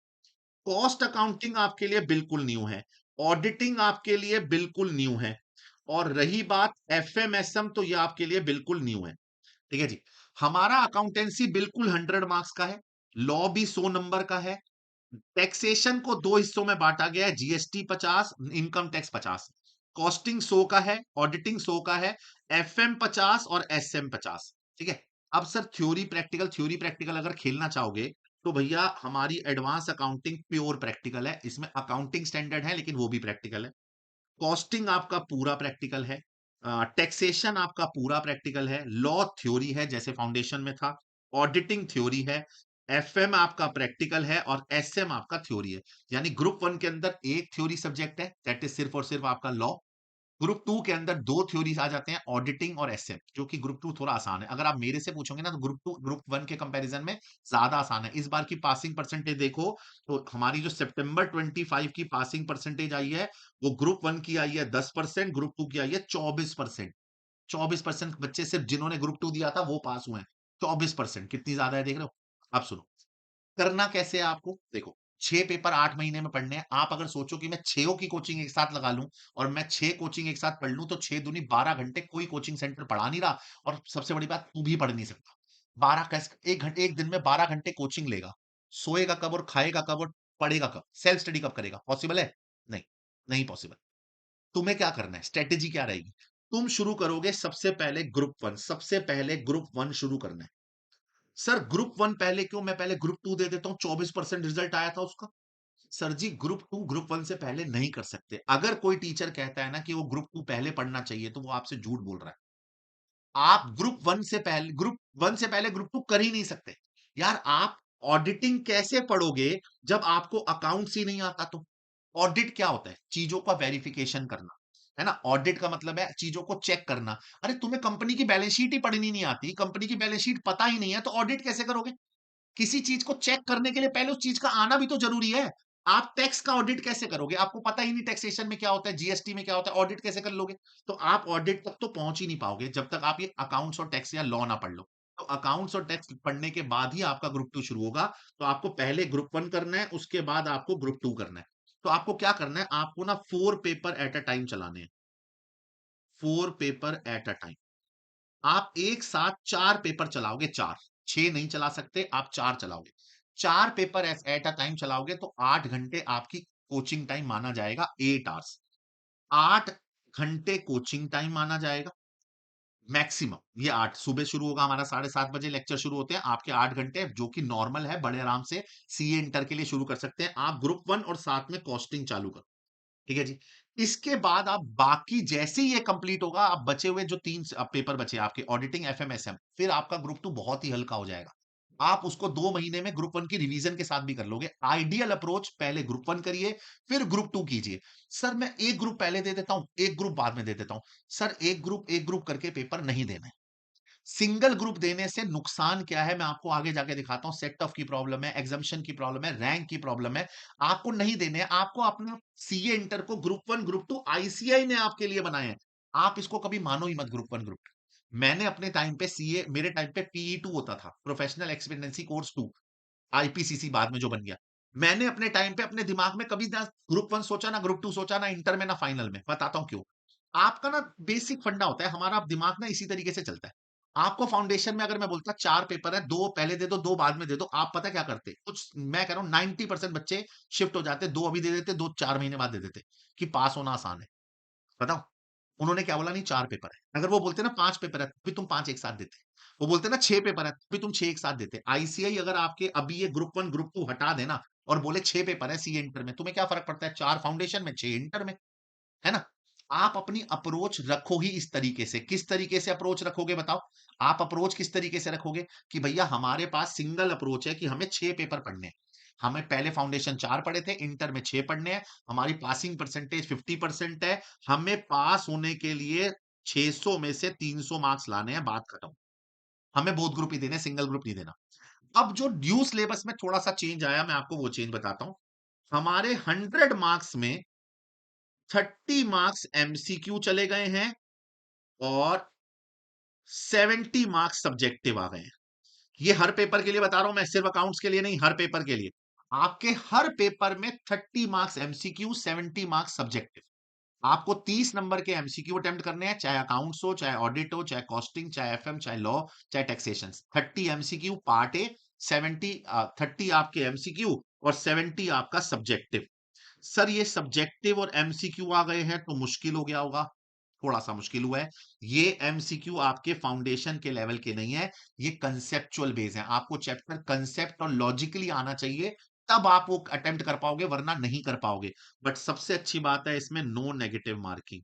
कॉस्ट अकाउंटिंग आपके लिए बिल्कुल न्यू है। ऑडिटिंग आपके लिए बिल्कुल न्यू है। और रही बात एफएमएसएम, तो ये आपके लिए बिल्कुल न्यू है। ठीक है जी। हमारा अकाउंटेंसी बिल्कुल 100 मार्क्स का है। लॉ भी 100 नंबर का है। टैक्सेशन को 2 हिस्सों में बांटा गया है, जीएसटी 50, इनकम टैक्स 50। कॉस्टिंग 100 का है, ऑडिटिंग 100 का है, एफएम 50 और एसएम 50। ठीक है। अब सर थ्योरी प्रैक्टिकल अगर खेलना चाहोगे, तो भैया हमारी एडवांस अकाउंटिंग प्योर प्रैक्टिकल है, इसमें अकाउंटिंग स्टैंडर्ड है लेकिन वो भी प्रैक्टिकल है। कॉस्टिंग आपका पूरा प्रैक्टिकल है। टैक्सेशन आपका पूरा प्रैक्टिकल है। लॉ थ्योरी है जैसे फाउंडेशन में था। ऑडिटिंग थ्योरी है। एफएम आपका प्रैक्टिकल है और एसएम आपका थ्योरी है। यानी ग्रुप वन के अंदर एक थ्योरी सब्जेक्ट है, दैट इज सिर्फ और सिर्फ आपका लॉ। ग्रुप टू के अंदर 2 थ्योरीज आ जाते हैं, ऑडिटिंग और एसएम, जो कि ग्रुप टू थोड़ा आसान है। अगर आप मेरे से पूछोगे ना, तो ग्रुप टू ग्रुप वन के कंपैरिजन में ज्यादा आसान है। इस बार की पासिंग परसेंटेज देखो, तो हमारी जो सितंबर 25 की पासिंग परसेंटेज आई है, वो ग्रुप वन की आई है 10%, ग्रुप टू की आई है 24%। 24% बच्चे सिर्फ जिन्होंने ग्रुप टू दिया था वो पास हुए हैं। 24%, कितनी ज्यादा है देख रहे हो? अब सुनो, करना कैसे है आपको, देखो। 6 पेपर 8 महीने में पढ़ने हैं। आप अगर सोचो कि मैं 6 की कोचिंग एक साथ लगा लूं, और मैं 6 कोचिंग एक साथ पढ़ लूं, तो 6 दूनी 12 घंटे कोई कोचिंग सेंटर पढ़ा नहीं रहा। और सबसे बड़ी बात, तू भी पढ़ नहीं सकता। 12 कैसे, 1 घंटे एक दिन में 12 घंटे कोचिंग लेगा, सोएगा कब और खाएगा कब और पढ़ेगा कब, सेल्फ स्टडी कब करेगा? पॉसिबल है? नहीं, नहीं पॉसिबल। तुम्हें क्या करना है, स्ट्रेटेजी क्या रहेगी? तुम शुरू करोगे सबसे पहले ग्रुप वन, सबसे पहले ग्रुप वन शुरू करना है। सर ग्रुप वन पहले क्यों, मैं पहले ग्रुप टू दे देता हूं, 24% रिजल्ट आया था उसका। Sir ji group two group one से पहले नहीं कर सकते। अगर कोई टीचर कहता है ना कि वो ग्रुप टू पहले पढ़ना चाहिए, तो वो आपसे झूठ बोल रहा है। आप ग्रुप वन से पहले ग्रुप टू कर ही नहीं सकते। यार आप ऑडिटिंग कैसे पढ़ोगे जब आपको अकाउंट्स ही नहीं आता? तो ऑडिट क्या होता है? चीजों का वेरिफिकेशन करना, है ना। ऑडिट का मतलब है चीजों को चेक करना। अरे तुम्हें कंपनी की बैलेंस शीट ही पढ़नी नहीं आती, कंपनी की बैलेंस शीट पता ही नहीं है, तो ऑडिट कैसे करोगे? किसी चीज को चेक करने के लिए पहले उस चीज का आना भी तो जरूरी है। आप टैक्स का ऑडिट कैसे करोगे? आपको पता ही नहीं टैक्सेशन में क्या होता है, जीएसटी में क्या होता है, ऑडिट कैसे कर लोगे? तो आप ऑडिट तक तो पहुंच ही नहीं पाओगे जब तक आप ये अकाउंट्स और टैक्स या लॉ ना पढ़ लो। तो अकाउंट्स और टैक्स पढ़ने के बाद ही आपका ग्रुप टू शुरू होगा। तो आपको पहले ग्रुप वन करना है, उसके बाद आपको ग्रुप टू करना है। तो आपको क्या करना है, आपको ना 4 पेपर एट अ टाइम चलाने हैं। 4 पेपर एट अ टाइम। आप एक साथ 4 पेपर चलाओगे, 4। 6 नहीं चला सकते, आप 4 चलाओगे। 4 पेपर एट अ टाइम चलाओगे तो 8 घंटे आपकी कोचिंग टाइम माना जाएगा, 8 आवर्स। 8 घंटे कोचिंग टाइम माना जाएगा। मैक्सिमम ये 8 सुबह शुरू होगा हमारा 7:30 बजे लेक्चर शुरू होते हैं। आपके 8 घंटे जो कि नॉर्मल है, बड़े आराम से सीए इंटर के लिए शुरू कर सकते हैं। आप ग्रुप 1 और साथ में कॉस्टिंग चालू करो। ठीक है जी। इसके बाद आप बाकी जैसे ही ये कंप्लीट होगा, आप बचे हुए जो 3 पेपर बचे आपके ऑडिटिंग, एफएमएसएम, फिर आपका ग्रुप 2 बहुत ही हल्का हो जाएगा। आप उसको 2 महीने में ग्रुप 1 की रिवीजन के साथ भी कर लोगे। आइडियल अप्रोच पहले ग्रुप 1 करिए, फिर ग्रुप 2 कीजिए। सर मैं 1 ग्रुप पहले दे देता हूँ, 1 ग्रुप बाद में दे देता हूँ। सर 1 ग्रुप करके पेपर नहीं देना है। सिंगल ग्रुप देने से नुकसान क्या है मैं आपको आगे जाके दिखाता हूं। सेट ऑफ की प्रॉब्लम है, एग्जामिशन की प्रॉब्लम है, रैंक की प्रॉब्लम है। आपको नहीं देने हैं, आपको अपने सीए इंटर को ग्रुप 1 ग्रुप 2 आईसीआई ने आपके लिए बनाए हैं। आप इसको कभी मानो ही मत ग्रुप 1 ग्रुप 2। मैंने अपने टाइम पे सीए, मेरे टाइम पे पीई 2 होता था, प्रोफेशनल एक्सपीरियंसी कोर्स 2, आईपीसीसी बाद में जो बन गया। मैंने अपने टाइम पे अपने दिमाग में कभी ना ग्रुप 1 सोचा, ना ग्रुप 2 सोचा, ना इंटर में, ना फाइनल में। बताता हूं क्यों। आपका ना बेसिक फंडा होता है, हमारा दिमाग ना इसी तरीके से चलता है। आपको फाउंडेशन में अगर मैं बोलता 4 पेपर है, 2 पहले दे दो, 2 बाद में दे दो, आप पता क्या करते? कुछ मैं कह रहा हूँ 90% बच्चे शिफ्ट हो जाते, 2 अभी दे देते, 2 4 महीने बाद दे देते, कि पास होना आसान है। बताऊँ? उन्होंने क्या बोला? नहीं 4 पेपर है। अगर वो बोलते ना 5 पेपर है, फिर तुम 5 एक साथ देते। वो बोलते ना 6 पेपर है, फिर तुम 6 एक साथ देते। आईसीआई अगर आपके अभी ये ग्रुप 1 ग्रुप 2 हटा देना और बोले 6 पेपर है सीए इंटर में, तुम्हें क्या फ़र्क पड़ता है? 4 फाउंडेशन में, 6 इंटर में। है ना? आप अपनी अप्रोच रखो ही इस तरीके से। किस तरीके से अप्रोच रखोगे बताओ? आप अप्रोच किस तरीके से रखोगे कि भैया हमारे पास सिंगल अप्रोच है कि हमें 6 पेपर पढ़ने हैं। हमें पहले फाउंडेशन 4 पढ़े थे, इंटर में 6 पढ़ने हैं। हमारी पासिंग परसेंटेज 50% है। हमें पास होने के लिए 600 में से 300 मार्क्स लाने हैं, बात खत्म। हमें बोथ ग्रुप ही देने हैं, सिंगल ग्रुप नहीं देना। अब जो ड्यू सिलेबस में थोड़ा-सा चेंज आया, मैं आपको वो चेंज बताता हूँ। हमारे 100 मार्क्स में 30 मार्क्स एमसीक्यू चले गए हैं और 70 मार्क्स सब्जेक्टिव आ गए हैं। ये हर पेपर के लिए बता रहा हूं मैं, सिर्फ अकाउंट्स के लिए नहीं, हर पेपर के लिए। आपके हर पेपर में 30 मार्क्स एमसीक्यू, 70 मार्क्स सब्जेक्टिव। आपको 30 नंबर के एमसीक्यू अटेम्प्ट करने हैं, चाहे अकाउंट्स हो, चाहे ऑडिट हो, चाहे कॉस्टिंग, चाहे एफएम, चाहे लॉ, चाहे टैक्सेशन। 30 एमसीक्यू पार्ट ए, 30 आपके एमसीक्यू और 70 आपका सब्जेक्टिव। सर ये सब्जेक्टिव और एमसीक्यू आ गए हैं तो मुश्किल हो गया होगा। थोड़ा सा मुश्किल हुआ है। ये एमसीक्यू आपके फाउंडेशन के लेवल के नहीं है, ये कंसेप्चुअल बेस है। आपको चैप्टर कंसेप्ट और लॉजिकली आना चाहिए, तब आप वो अटेम्प्ट कर पाओगे, वरना नहीं कर पाओगे। बट सबसे अच्छी बात है इसमें, नो नेगेटिव मार्किंग।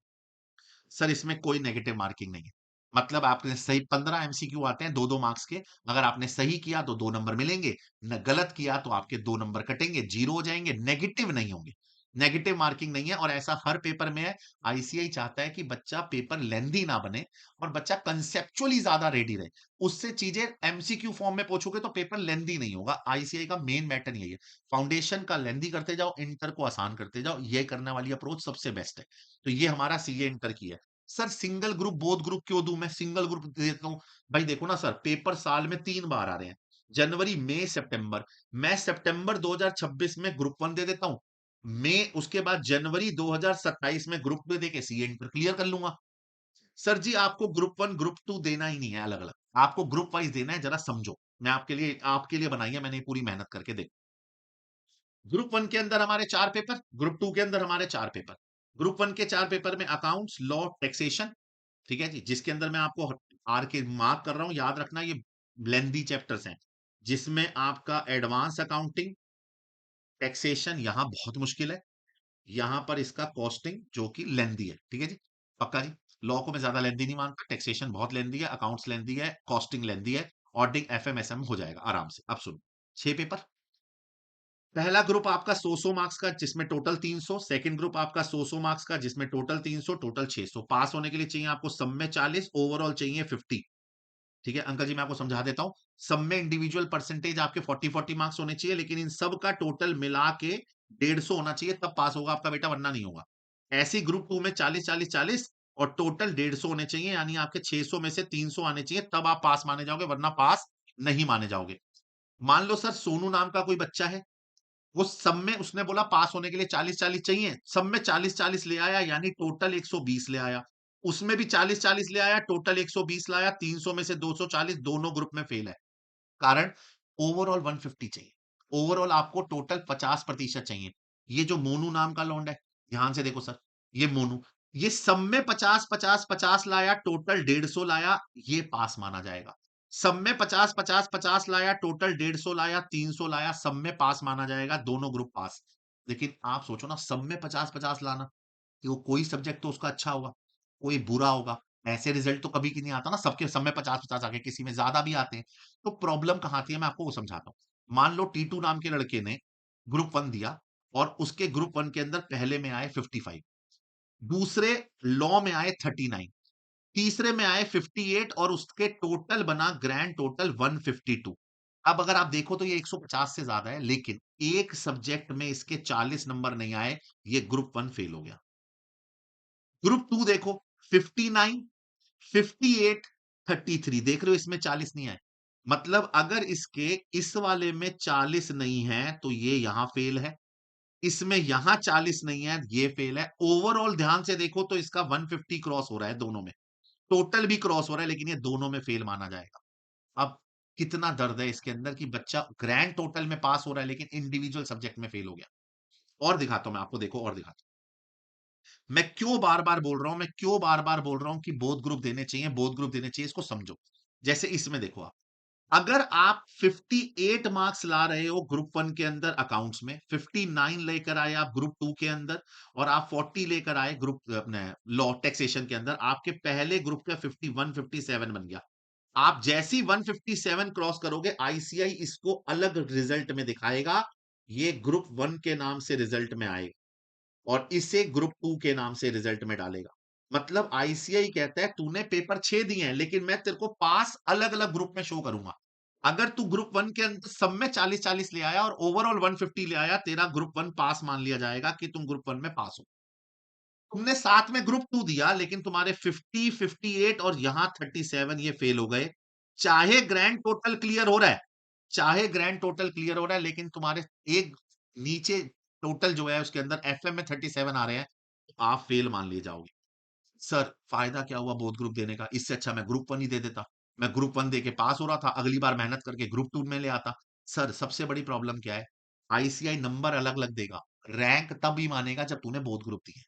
सर इसमें कोई नेगेटिव मार्किंग नहीं है। मतलब आपने सही 15 एमसीक्यू आते हैं 2-2 मार्क्स के। अगर आपने सही किया तो 2 नंबर मिलेंगे, न गलत किया तो आपके 2 नंबर कटेंगे, 0 हो जाएंगे, नेगेटिव नहीं होंगे। नेगेटिव मार्किंग नहीं है और ऐसा हर पेपर में है। आईसीआई चाहता है कि बच्चा पेपर लेंथी ना बने और बच्चा कंसेप्चुअली ज्यादा रेडी रहे। उससे चीजें एमसीक्यू फॉर्म में पूछोगे तो पेपर लेंथी नहीं होगा। आईसीआई का मेन मैटर यही है। फाउंडेशन का लेंथी करते जाओ, इंटर को आसान करते जाओ। ये करने वाली अप्रोच सबसे बेस्ट है। तो ये हमारा सीए इंटर की है। Sir single group both group क्यों दूं? मैं सिंगल ग्रुप दे देता हूं। भाई देखो ना सर, पेपर साल में 3 बार आ रहे हैं, जनवरी, मई, सितंबर। मैं सितंबर 2026 में ग्रुप 1 दे देता हूं। मई, उसके बाद जनवरी 2027 में ग्रुप 2 देके सीए इंटर क्लियर कर लूंगा। सर जी आपको ग्रुप 1 ग्रुप 2 देना ही नहीं है अलग अलग, आपको ग्रुप वाइज देना है। जरा समझो, मैं आपके लिए बनाई है मैंने ये पूरी मेहनत करके। देख, ग्रुप 1 के अंदर हमारे 4 पेपर, ग्रुप 2 के अंदर हमारे 4 पेपर। ग्रुप 1 के 4 पेपर में अकाउंट्स, लॉ, टैक्सेशन, ठीक है जी, जिसके अंदर मैं आपको आर के मार्क कर रहा हूं, याद रखना ये लेंदी चैप्टर्स हैं। जिसमें आपका एडवांस अकाउंटिंग, टैक्सेशन यहां बहुत मुश्किल है। यहां पर इसका कॉस्टिंग जो कि लेंदी है, ठीक है जी, पक्का जी। लॉ को मैं ज्यादा लेंदी नहीं मानता, टैक्सेशन बहुत लेंदी है, अकाउंट्स लेंदी है, कॉस्टिंग लेंदी है। ऑडिटिंग एफएमएसएम हो जाएगा आराम से। अब सुनो, 6 पेपर। पहला ग्रुप आपका 100 मार्क्स का जिसमें टोटल 300, सेकंड ग्रुप आपका 100 मार्क्स का जिसमें टोटल 300, टोटल 600। पास होने के लिए चाहिए आपको सब में 40, ओवरऑल चाहिए 50। ठीक है अंकल जी, मैं आपको समझा देता हूं। सब में इंडिविजुअल परसेंटेज आपके 40-40 मार्क्स होने चाहिए, लेकिन इन सब का टोटल मिला के 150 होना चाहिए, तब पास होगा आपका बेटा, वरना नहीं होगा। ऐसी ग्रुप 2 में 40-40-40 और टोटल 150 होने चाहिए, यानी आपके 600 में से 300 आने चाहिए, तब आप पास माने जाओगे, वरना पास नहीं माने जाओगे। मान लो सर सोनू नाम का कोई बच्चा है, वो सब में उसने बोला पास होने के लिए 40-40 चाहिए, सब में 40-40 ले आया, यानी टोटल 120 ले आया। उसमें भी 40-40 ले आया, टोटल 120 लाया, 300 में से 240, दोनों ग्रुप में फेल है। कारण, ओवरऑल 150 चाहिए। ओवरऑल आपको टोटल 50% चाहिए। ये जो मोनू नाम का लौंडा है, ध्यान से देखो सर, ये मोनू, ये सब में 50 50 50 लाया, टोटल 150 लाया, ये पास माना जाएगा। सब में 50 50 50 लाया, टोटल 150 लाया, 300 लाया, सब में पास माना जाएगा, दोनों ग्रुप पास। लेकिन आप सोचो ना, सब में 50 50 लाना, कि वो कोई सब्जेक्ट तो उसका अच्छा होगा, कोई बुरा होगा। ऐसे रिजल्ट तो कभी की नहीं आता ना, सबके सब में 50 50 आके किसी में ज्यादा भी आते हैं। तो प्रॉब्लम कहां आती है, मैं आपको वो समझाता हूँ। मान लो T2 नाम के लड़के ने ग्रुप वन दिया, और उसके ग्रुप वन के अंदर पहले में आए 55, दूसरे लॉ में आए 39, तीसरे में आए 58, और उसके टोटल बना ग्रैंड टोटल 152। अब अगर आप देखो तो ये 150 से ज्यादा है, लेकिन एक सब्जेक्ट में इसके 40 नंबर नहीं आए, ये ग्रुप वन फेल हो गया। ग्रुप टू देखो, 59, 58, 33, देख रहे हो, इसमें 40 नहीं आए। मतलब अगर इसके इस वाले में 40 नहीं है तो ये यहां फेल है, इसमें यहां 40 नहीं है, ये फेल है। ओवरऑल ध्यान से देखो तो इसका 150 क्रॉस हो रहा है दोनों में, टोटल भी क्रॉस हो रहा है, लेकिन ये दोनों में फेल माना जाएगा। अब कितना दर्द है इसके अंदर कि बच्चा ग्रैंड टोटल में पास हो रहा है, लेकिन इंडिविजुअल सब्जेक्ट में फेल हो गया। और दिखाता हूं मैं आपको, देखो और दिखाता हूं। मैं क्यों बार बार बोल रहा हूं, मैं क्यों बार बार बोल रहा हूं कि बोथ ग्रुप देने चाहिए, बोथ ग्रुप देने चाहिए, इसको समझो। जैसे इसमें देखो आप, अगर आप 58 मार्क्स ला रहे हो ग्रुप वन के अंदर अकाउंट्स में, 59 लेकर आए आप ग्रुप टू के अंदर, और आप 40 लेकर आए ग्रुप अपने लॉ टैक्सेशन के अंदर, आपके पहले ग्रुप का 51 57 बन गया। आप जैसी 157 क्रॉस करोगे, आईसीआई इसको अलग रिजल्ट में दिखाएगा, ये ग्रुप वन के नाम से रिजल्ट में आएगा, और इसे ग्रुप टू के नाम से रिजल्ट में डालेगा। मतलब आईसीआई कहता है तूने पेपर 6 दिए हैं, लेकिन मैं तेरे को पास अलग अलग ग्रुप में शो करूंगा। अगर तू ग्रुप वन के अंदर सब में 40 40 ले आया और ओवरऑल 150 ले आया, तेरा ग्रुप वन पास मान लिया जाएगा कि तुम ग्रुप वन में पास हो। तुमने साथ में ग्रुप टू दिया, लेकिन तुम्हारे 50 58 और यहां 37 ये फेल हो गए। चाहे ग्रैंड टोटल क्लियर हो रहा है, चाहे ग्रैंड टोटल क्लियर हो रहा है, लेकिन तुम्हारे एक नीचे टोटल जो है उसके अंदर एफएम में 37 आ रहे हैं, तो आप फेल मान लिए जाओगे। सर फायदा क्या हुआ बोथ ग्रुप देने का, इससे अच्छा मैं ग्रुप वन ही दे देता। मैं ग्रुप वन दे के पास हो रहा था, अगली बार मेहनत करके ग्रुप टू में ले आता। सर सबसे बड़ी प्रॉब्लम क्या है, आईसीआई नंबर अलग अलग देगा, रैंक तब ही मानेगा जब तूने बोथ ग्रुप दिए।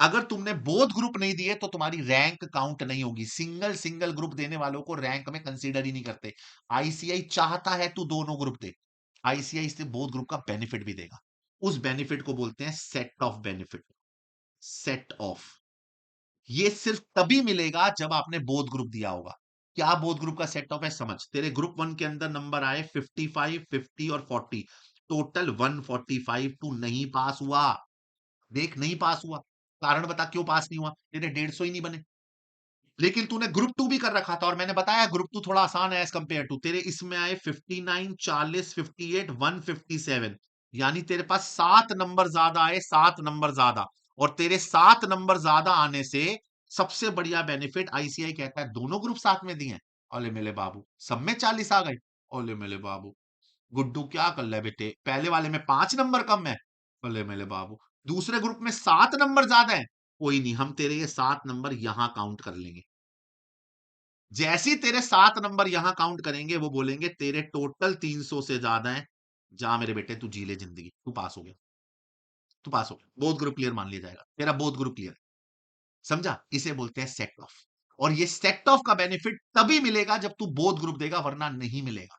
अगर तुमने बोथ ग्रुप नहीं दिए तो तुम्हारी रैंक काउंट नहीं होगी। सिंगल सिंगल ग्रुप देने वालों को रैंक में कंसीडर ही नहीं करते। आईसीआई चाहता है तू दोनों ग्रुप दे, आईसीआई से बोथ ग्रुप का बेनिफिट भी देगा। उस बेनिफिट को बोलते हैं set of benefit. Set of, ये सिर्फ तभी मिलेगा जब आपने बोथ ग्रुप दिया होगा। क्या बोथ ग्रुप का सेट ऑफ है, समझ। तेरे ग्रुप वन के अंदर नंबर आए 55 50 और 40, टोटल 145, तू नहीं पास हुआ। देख नहीं पास हुआ, कारण बता क्यों पास नहीं हुआ, तेरे 150 ही नहीं बने। लेकिन तूने ग्रुप टू भी कर रखा था, और मैंने बताया ग्रुप टू थोड़ा आसान है एज कंपेयर टू। तेरे इसमें आए 59 40 58 157, यानी तेरे पास 7 नंबर ज्यादा आए, 7 नंबर ज्यादा। और तेरे 7 नंबर ज्यादा आने से सबसे बढ़िया बेनिफिट आईसीआई कहता है दोनों ग्रुप साथ में दिए हैं। ओले मेले बाबू, सब में 40 आ गए। ओले मेले बाबू, गुड्डू क्या कर ले बेटे, पहले वाले में 5 नंबर कम है। भले मेले बाबू, दूसरे ग्रुप में 7 नंबर ज्यादा है। कोई नहीं, हम तेरे ये 7 नंबर यहां काउंट कर लेंगे। जैसे ही तेरे 7 नंबर यहां काउंट करेंगे, वो बोलेंगे तेरे टोटल 300 से ज्यादा है, जा मेरे बेटे तू जी ले जिंदगी, तू पास हो गया। तू पास हो गया, बोथ ग्रुप क्लियर मान लिया जाएगा, तेरा बोथ ग्रुप क्लियर। समझा, इसे बोलते हैं सेट ऑफ। और ये सेट ऑफ का बेनिफिट तभी मिलेगा जब तू बोथ ग्रुप देगा, वरना नहीं मिलेगा।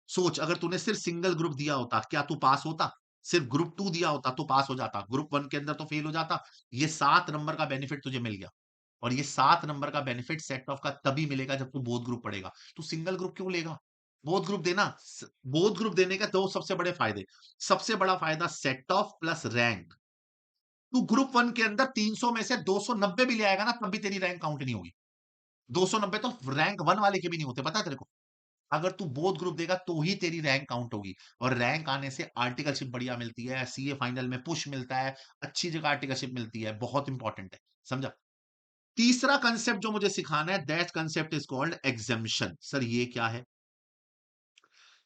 सोच, अगर तूने सिर्फ सिंगल ग्रुप दिया होता, क्या तू पास होता? सिर्फ ग्रुप टू दिया होता तो पास हो जाता, ग्रुप वन के अंदर तो फेल हो जाता। ये 7 नंबर का बेनिफिट तुझे मिल गया। और ये 7 नंबर का बेनिफिट सेट ऑफ का तभी मिलेगा जब तू बोथ ग्रुप पढ़ेगा। तू सिंगल ग्रुप क्यों लेगा? बोथ ग्रुप देना। बोथ ग्रुप देने के दो सबसे बड़े फायदे। सबसे बड़ा फायदा सेट ऑफ प्लस रैंक। तू ग्रुप वन के अंदर 300 में से 290 भी ले आएगा ना, तब भी तेरी रैंक काउंट नहीं होगी। 290 तो रैंक वन वाले के भी नहीं होते, पता है तेरे को। अगर तू बोथ ग्रुप देगा तो ही तेरी रैंक काउंट होगी। और रैंक आने से आर्टिकलशिप बढ़िया मिलती है, सीए फाइनल में पुश मिलता है, अच्छी जगह आर्टिकलशिप मिलती है, बहुत इंपॉर्टेंट है। समझा। तीसरा कंसेप्ट जो मुझे सिखाना है, that concept is called exemption. Sir ये क्या है?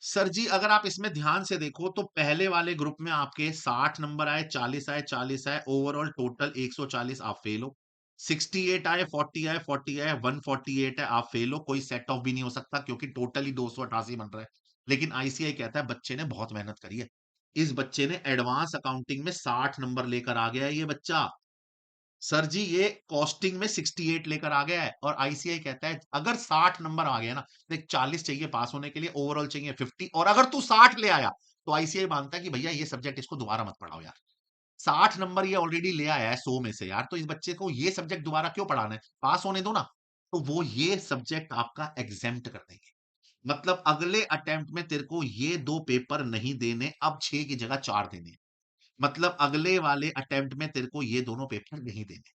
सर जी अगर आप इसमें ध्यान से देखो तो पहले वाले ग्रुप में आपके 60 नंबर आए, 40 आए, 40 आए, ओवरऑल टोटल 140, आप फेल हो। 68 आए, 40 आए, 40 आए, 148 है, आप फेल हो। कोई सेट ऑफ भी नहीं हो सकता क्योंकि टोटल ही 288 बन रहा है। लेकिन आईसीआई कहता है बच्चे ने बहुत मेहनत करी है, इस बच्चे ने एडवांस अकाउंटिंग में 60 नंबर लेकर आ गया है ये बच्चा। सर जी ये कॉस्टिंग में 68 लेकर आ गया है और आईसीआई कहता है अगर 60 नंबर आ गया ना, देख 40 चाहिए पास होने के लिए, ओवरऑल चाहिए 50, और अगर तू 60 ले आया तो आईसीआई मानता है कि भैया ये सब्जेक्ट इसको दोबारा मत पढ़ाओ यार। 60 नंबर ये ऑलरेडी ले आया है 100 में से यार, तो इस बच्चे को ये सब्जेक्ट दोबारा क्यों पढ़ाना है, पास होने दो ना। तो वो ये सब्जेक्ट आपका एग्जेम्प्ट कर देंगे। मतलब अगले अटेम्प्ट में तेरे को ये 2 पेपर नहीं देने, अब 6 की जगह 4 देने हैं। मतलब अगले वाले अटेम्प्ट में तेरे को ये दोनों पेपर नहीं देने।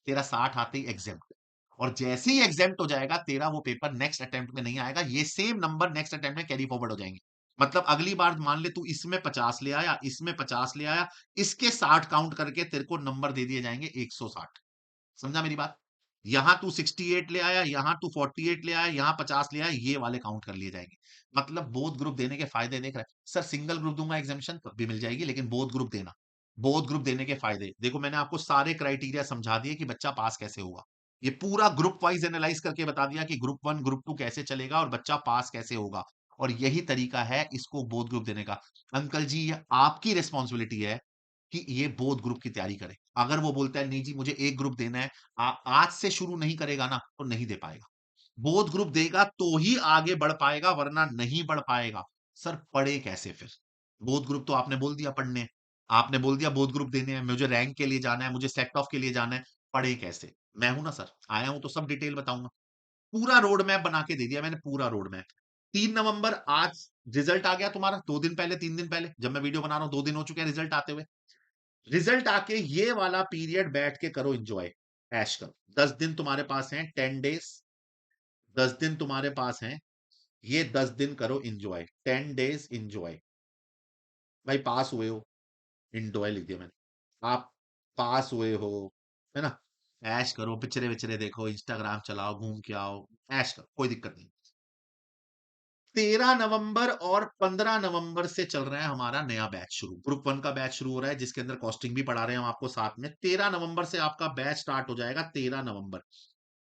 तेरा 60 आते ही एग्जेम्प्ट, और जैसे ही एग्जेम्प्ट हो जाएगा तेरा वो पेपर नेक्स्ट अटेम्प्ट में नहीं आएगा, ये सेम नंबर नेक्स्ट अटेम्प्ट में कैरी फॉरवर्ड हो जाएंगे। मतलब अगली बार मान ले तू इसमें 50 ले आया, इसमें 50 ले आया, इसके 60 काउंट करके तेरे को नंबर दे दिए जाएंगे 160। समझा मेरी बात? यहां तू 68 ले आया, यहां तू 48 ले आया, यहां 50 ले आया, ये वाले काउंट कर लिए जाएंगे। मतलब बोथ ग्रुप देने के फायदे देख रहे हैं सर। सिंगल ग्रुप दूंगा एग्जामेशन तब भी मिल जाएगी, लेकिन बोथ ग्रुप देना, बोथ ग्रुप देने के फायदे देखो, मैंने आपको सारे क्राइटेरिया समझा दिए कि बच्चा पास कैसे होगा। ये पूरा ग्रुप वाइज एनालाइज करके बता दिया कि ग्रुप वन ग्रुप टू कैसे चलेगा और बच्चा पास कैसे होगा। और यही तरीका है इसको बोथ ग्रुप देने का। अंकल जी ये आपकी रिस्पॉन्सिबिलिटी है कि ये बोथ ग्रुप की तैयारी करे। अगर वो बोलता है नहीं जी मुझे एक ग्रुप देना है, आज से शुरू नहीं करेगा ना तो नहीं दे पाएगा। बोथ ग्रुप देगा तो ही आगे बढ़ पाएगा, वरना नहीं बढ़ पाएगा। सर पढ़े कैसे फिर? बोथ ग्रुप तो आपने बोल दिया पढ़ने, आपने बोल दिया बोथ ग्रुप देने हैं, मुझे रैंक के लिए जाना है, मुझे सेक्ट ऑफ के लिए जाना है, पढ़े कैसे? मैं हूं ना सर, आया हूं तो सब डिटेल बताऊंगा। पूरा रोड मैप बना के दे दिया मैंने, पूरा रोड मैप। 3 नवंबर आज रिजल्ट आ गया तुम्हारा, 2 दिन पहले 3 दिन पहले, जब मैं वीडियो बना रहा हूं 2 दिन हो चुके हैं रिजल्ट आते हुए। रिजल्ट आके ये वाला पीरियड बैठ के करो एंजॉय, ऐश करो। 10 दिन तुम्हारे पास हैं, 10 डेज, 10 दिन तुम्हारे पास हैं, ये 10 दिन करो एंजॉय, 10 डेज एंजॉय। भाई पास हुए हो, एंजॉय लिख दिया मैंने। आप पास हुए हो, है ना? ऐश करो, पिक्चरे विचरे देखो, इंस्टाग्राम चलाओ, घूम के आओ, ऐश करो, कोई दिक्कत नहीं। 13 नवंबर और 15 नवंबर से चल रहा है हमारा नया बैच शुरू, ग्रुप वन का बैच शुरू हो रहा है, जिसके अंदर कॉस्टिंग भी पढ़ा रहे हैं हम आपको साथ में। 13 नवंबर से आपका बैच स्टार्ट हो जाएगा, 13 नवंबर।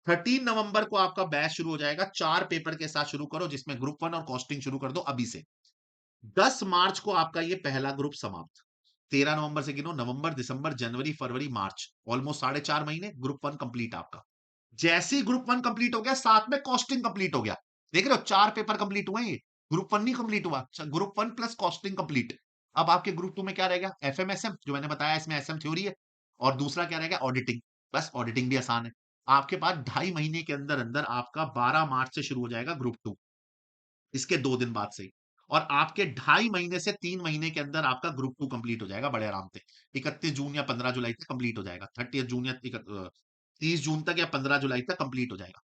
13 नवंबर को आपका बैच शुरू हो जाएगा, 4 पेपर के साथ शुरू करो, जिसमें ग्रुप वन और कॉस्टिंग शुरू कर दो अभी से। 10 मार्च को आपका ये पहला ग्रुप समाप्त। 13 नवंबर से गिनो, नवंबर दिसंबर जनवरी फरवरी मार्च, ऑलमोस्ट 4.5 महीने, ग्रुप वन कंप्लीट आपका। जैसे ही ग्रुप वन कंप्लीट हो गया, साथ में कॉस्टिंग कंप्लीट हो गया। देख रहे हो 4 पेपर कंप्लीट हुए, ये ग्रुप वन नहीं कंप्लीट हुआ, group one plus costing complete. अब आपके ग्रुप टू में क्या रहेगा, एफएमएसएम जो मैंने बताया, इसमें एसएम थ्योरी है, और दूसरा क्या रहेगा, ऑडिटिंग। बस ऑडिटिंग भी आसान है। आपके पास 2.5 महीने के अंदर अंदर आपका 12 मार्च से शुरू हो जाएगा ग्रुप टू, इसके 2 दिन बाद से ही। और आपके 2.5 महीने से 3 महीने के अंदर आपका ग्रुप टू कंप्लीट हो जाएगा बड़े आराम से। 31 जून या 15 जुलाई तक कंप्लीट हो जाएगा, 30 जून या 30 जून तक या 15 जुलाई तक कंप्लीट हो जाएगा।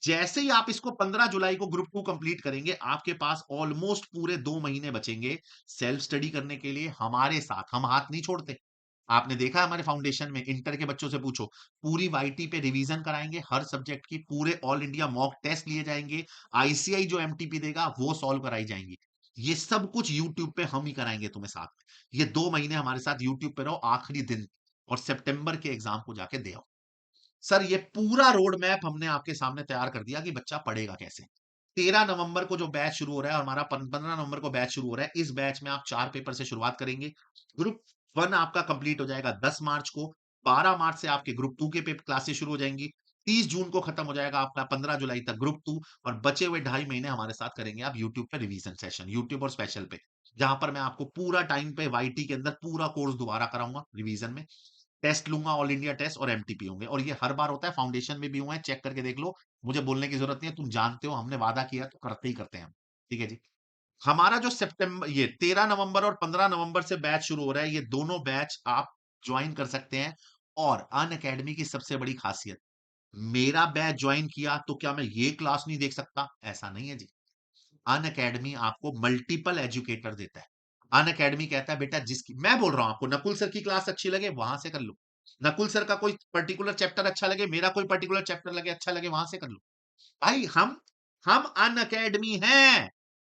जैसे ही आप इसको 15 जुलाई को ग्रुप टू कंप्लीट करेंगे, आपके पास ऑलमोस्ट पूरे 2 महीने बचेंगे सेल्फ स्टडी करने के लिए हमारे साथ। हम हाथ नहीं छोड़ते। आपने देखा हमारे फाउंडेशन में, इंटर के बच्चों से पूछो, पूरी वाईटी पे रिवीजन कराएंगे हर सब्जेक्ट की, पूरे ऑल इंडिया मॉक टेस्ट लिए जाएंगे, आईसीआई जो एमटीपी देगा वो सॉल्व कराई जाएंगी। ये सब कुछ यूट्यूब पे हम ही कराएंगे तुम्हें साथ में। ये 2 महीने हमारे साथ यूट्यूब पे रहो आखिरी दिन, और सितंबर के एग्जाम को जाके दे आओ। सर ये पूरा रोड मैप हमने आपके सामने तैयार कर दिया कि बच्चा पढ़ेगा कैसे। 13 नवंबर को जो बैच शुरू हो रहा है, हमारा 15 नवंबर को बैच शुरू हो रहा है, इस बैच में आप 4 पेपर से शुरुआत करेंगे। ग्रुप वन आपका कंप्लीट हो जाएगा 10 मार्च को, 12 मार्च से आपके ग्रुप टू के पेपर क्लासेस शुरू हो जाएंगी, 30 जून को खत्म हो जाएगा आपका, 15 जुलाई तक ग्रुप टू, और बचे हुए 2.5 महीने हमारे साथ करेंगे आप यूट्यूब पे रिवीजन सेशन, यूट्यूब और स्पेशल पे, जहां पर मैं आपको पूरा टाइम पे वाईटी के अंदर पूरा कोर्स दोबारा कराऊंगा रिवीजन में। टेस्ट लूंगा, ऑल इंडिया टेस्ट और एमटीपी होंगे, और ये हर बार होता है, फाउंडेशन में भी हुआ है, चेक करके देख लो। मुझे बोलने की जरूरत नहीं है, तुम जानते हो हमने वादा किया तो करते ही करते हैं हम। ठीक है जी। हमारा जो सितंबर, ये 13 नवंबर और 15 नवंबर से बैच शुरू हो रहा है, ये दोनों बैच आप ज्वाइन कर सकते हैं। और अन अकेडमी की सबसे बड़ी खासियत, मेरा बैच ज्वाइन किया तो क्या मैं ये क्लास नहीं देख सकता? ऐसा नहीं है जी। अन अकेडमी आपको मल्टीपल एजुकेटर देता है। अन अकेडमी कहता है बेटा, जिसकी मैं बोल रहा हूं आपको, नकुल सर की क्लास अच्छी लगे वहां से कर लो, नकुल सर का कोई पर्टिकुलर चैप्टर अच्छा लगे, मेरा कोई पर्टिकुलर चैप्टर लगे अच्छा लगे, वहां से कर लो। भाई हम अन अकेडमी हैं,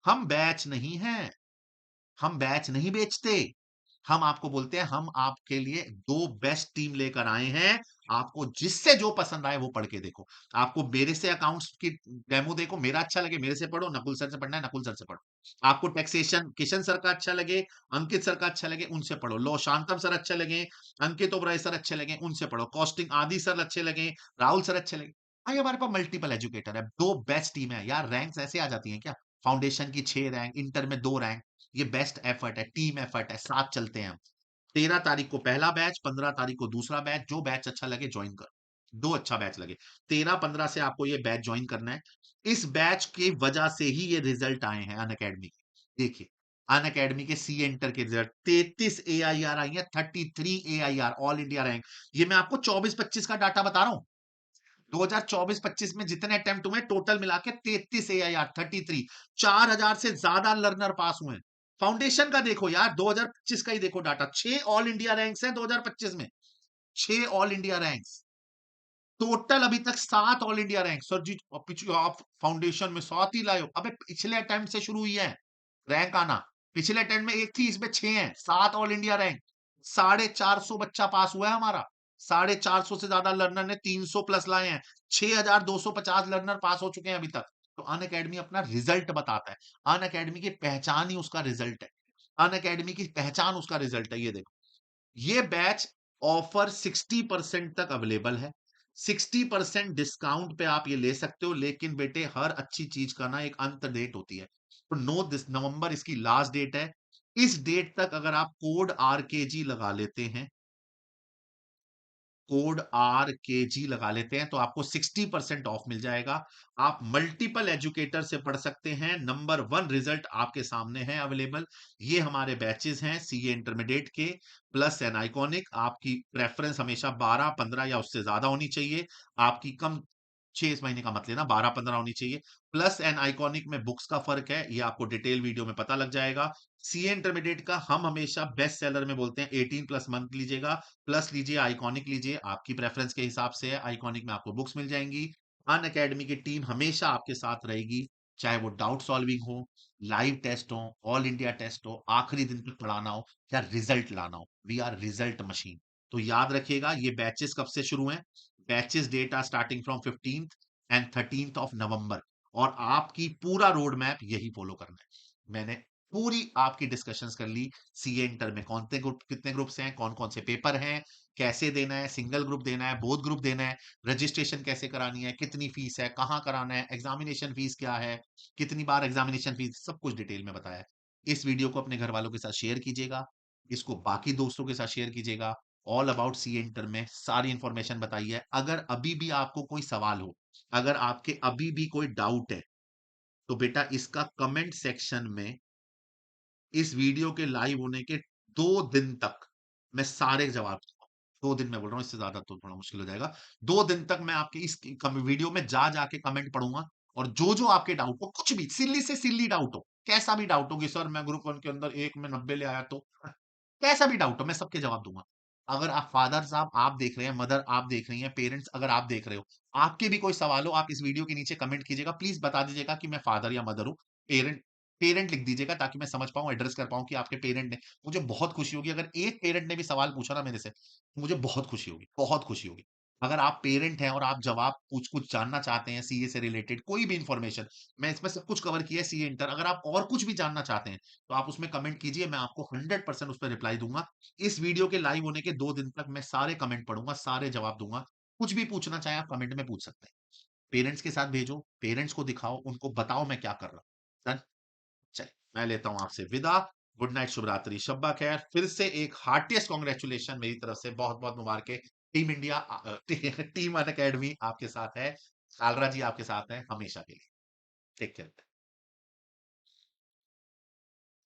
हम बैच नहीं हैं, हम बैच नहीं बेचते, हम आपको बोलते हैं हम आपके लिए 2 बेस्ट टीम लेकर आए हैं। आपको जिससे जो पसंद आए वो पढ़ के देखो। आपको मेरे से अकाउंट्स की डेमो देखो, मेरा अच्छा लगे मेरे से पढ़ो, नकुल सर से पढ़ना है नकुल सर से पढ़ो। आपको टैक्सेशन किशन सर का अच्छा लगे, अंकित सर का अच्छा लगे, उनसे पढ़ो। लो शांतम सर अच्छे लगे, अंकित ओबराय सर अच्छे लगे, उनसे पढ़ो। कॉस्टिंग आदि सर अच्छे लगे, राहुल सर अच्छे लगे। भाई हमारे पास मल्टीपल एजुकेटर है, 2 बेस्ट टीम है। यार रैंक्स ऐसे आ जाती हैं क्या? फाउंडेशन की 6 रैंक, इंटर में 2 रैंक। ये बेस्ट एफर्ट है, टीम एफर्ट है, साथ चलते हैं हम। 13 तारीख को पहला बैच, 15 तारीख को दूसरा बैच, जो बैच अच्छा लगे ज्वाइन करो। 2 अच्छा बैच लगे। 13-15 से आपको ये बैच ज्वाइन करना है। इस बैच की वजह से ही ये रिजल्ट आए हैं अनअकैडमी के। देखिए, अनअकैडमी के सी एंटर के रिजल्ट 33 एआईआर आई है, 33 एआईआर ऑल इंडिया रैंक। ये मैं आपको 24-25 का डाटा बता रहा हूं। 2024-25 में जितने अटेम्प्ट हुए टोटल मिला के 33 एआईआर 33, 4000 से ज्यादा लर्नर पास हुए हैं। फाउंडेशन का देखो यार, 2025 का ही देखो डाटा, 6 ऑल इंडिया रैंक्स हैं 2025 में, 6 ऑल इंडिया रैंक्स। टोटल अभी तक 7 ऑल इंडिया रैंक। सर जी आप फाउंडेशन में 7 ही लाए हो। अबे पिछले अटेम्प्ट से शुरू हुई है रैंक आना। पिछले अटेम्प्ट में 1 थी, इसमें 6 हैं, 7 ऑल इंडिया रैंक। 450 बच्चा पास हुआ है हमारा। 450 से ज्यादा लर्नर ने 300 प्लस लाए हैं। 6250 लर्नर पास हो चुके हैं अभी तक। तो अन अकेडमी अपना रिजल्ट बताता है। अन अकेडमी की पहचान ही उसका रिजल्ट है। अन अकेडमी की पहचान उसका रिजल्ट है। ये देखो, ये बैच ऑफर 60% तक अवेलेबल है। 60% डिस्काउंट पे आप ये ले सकते हो, लेकिन बेटे हर अच्छी चीज का ना एक अंत डेट होती है। तो 9 नवंबर इसकी लास्ट डेट है। इस डेट तक अगर आप कोड आरकेजी लगा लेते हैं, कोड आर के जी लगा लेते हैं तो आपको 60% ऑफ मिल जाएगा। आप मल्टीपल एजुकेटर से पढ़ सकते हैं। नंबर 1 रिजल्ट आपके सामने है अवेलेबल। ये हमारे बैचेस हैं सीए इंटरमीडिएट के, प्लस एन आइकॉनिक। आपकी प्रेफरेंस हमेशा 12-15 या उससे ज्यादा होनी चाहिए। आपकी कम 6 महीने का मत लेना, 12-15 होनी चाहिए। प्लस एन आइकॉनिक में बुक्स का फर्क है, ये आपको डिटेल वीडियो में पता लग जाएगा। सीए इंटरमीडिएट का हम हमेशा बेस्ट सेलर में बोलते हैं 18+ मंथ लीजिएगा, प्लस लीजिए, आइकॉनिक लीजिए, आपकी प्रेफरेंस के हिसाब से है। आइकॉनिक में आपको बुक्स मिल जाएंगी। अन अकेडमी की टीम हमेशा आपके साथ रहेगी, चाहे वो डाउट सॉल्विंग हो, लाइव टेस्ट हो, ऑल इंडिया टेस्ट हो, आखिरी दिन तक पढ़ाना हो, या रिजल्ट लाना हो। We are result machine. तो याद रखिएगा, ये बैचेस कब से शुरू हैं? Batches date are starting from 15th and 13th of November. और आपकी पूरा रोड मैप यही फॉलो करना है। मैंने पूरी आपकी डिस्कशंस कर ली। सीए इंटर में कौन से ग्रुप, कितने ग्रुप्स हैं, कौन कौन से पेपर हैं, कैसे देना है, सिंगल ग्रुप देना है, बोथ ग्रुप देना है, रजिस्ट्रेशन कैसे करानी है, कितनी फीस है, कहाँ कराना है, एग्जामिनेशन फीस क्या है, कितनी बार एग्जामिनेशन फीस, सब कुछ डिटेल में बताया है। इस वीडियो को अपने घर वालों के साथ शेयर कीजिएगा, इसको बाकी दोस्तों के साथ शेयर कीजिएगा। ऑल अबाउट सी इंटर में सारी इंफॉर्मेशन बताई है। अगर अभी भी आपको कोई सवाल हो, अगर आपके अभी भी कोई डाउट है, तो बेटा इसका कमेंट सेक्शन में इस वीडियो के लाइव होने के 2 दिन तक मैं सारे जवाब दूँगा। 2 दिन मैं बोल रहा हूँ, इससे ज़्यादा तो थोड़ा मुश्किल हो जाएगा। 2 दिन तक मैं आपकी इस कम वीडियो में जा के कमेंट पढ़ूँगा, और जो-जो आपके डाउट हो, कुछ भी सिली से सिली डाउट हो, कैसा भी डाउट हो कि सर मैं ग्रुप 1 के अंदर 1 में 90 ले आया तो कैसा भी डाउट हो, मैं सबके जवाब दूँगा। अगर आप फादर साहब आप देख रहे हैं, मदर आप देख रही हैं, पेरेंट्स अगर आप देख रहे हो, आपके भी कोई सवाल हो, आप इस वीडियो के नीचे कमेंट कीजिएगा। प्लीज़ बता दीजिएगा कि मैं फादर या मदर हूँ। पेरेंट पेरेंट लिख दीजिएगा ताकि मैं समझ पाऊँ, एड्रेस कर पाऊँ कि आपके पेरेंट ने। मुझे बहुत खुशी होगी अगर एक पेरेंट ने भी सवाल पूछा ना मेरे से, मुझे बहुत खुशी होगी, बहुत खुशी होगी। अगर आप पेरेंट हैं और आप जवाब पूछ कुछ जानना चाहते हैं सीए से रिलेटेड कोई भी इन्फॉर्मेशन, मैं इसमें सब कुछ कवर किया है सीए इंटर। अगर आप और कुछ भी जानना चाहते हैं, तो आप उसमें कमेंट कीजिए, मैं आपको 100% उस पे रिप्लाई दूँगा। इस वीडियो के लाइव होने के 2 दिन तक मैं सारे कमेंट पढ़ूँगा, सारे जवाब दूँगा। कुछ भी पूछना चाहें आप कमेंट में पूछ सकते हैं। पेरेंट्स के साथ भेजो, पेरेंट्स को दिखाओ, उनको बताओ मैं क्या कर रहा हूँ। डन? चलिए, मैं लेता हूँ आपसे विदा। गुड नाइट, शुभ रात्रि, शब्बा खैर। फिर से एक हार्टिएस्ट कांग्रेचुलेशन मेरी तरफ से, बहुत-बहुत मुबारकें। टीम इंडिया टीम अन अकेडमी आपके साथ है। कालरा जी आपके साथ हैं हमेशा के लिए। Take care.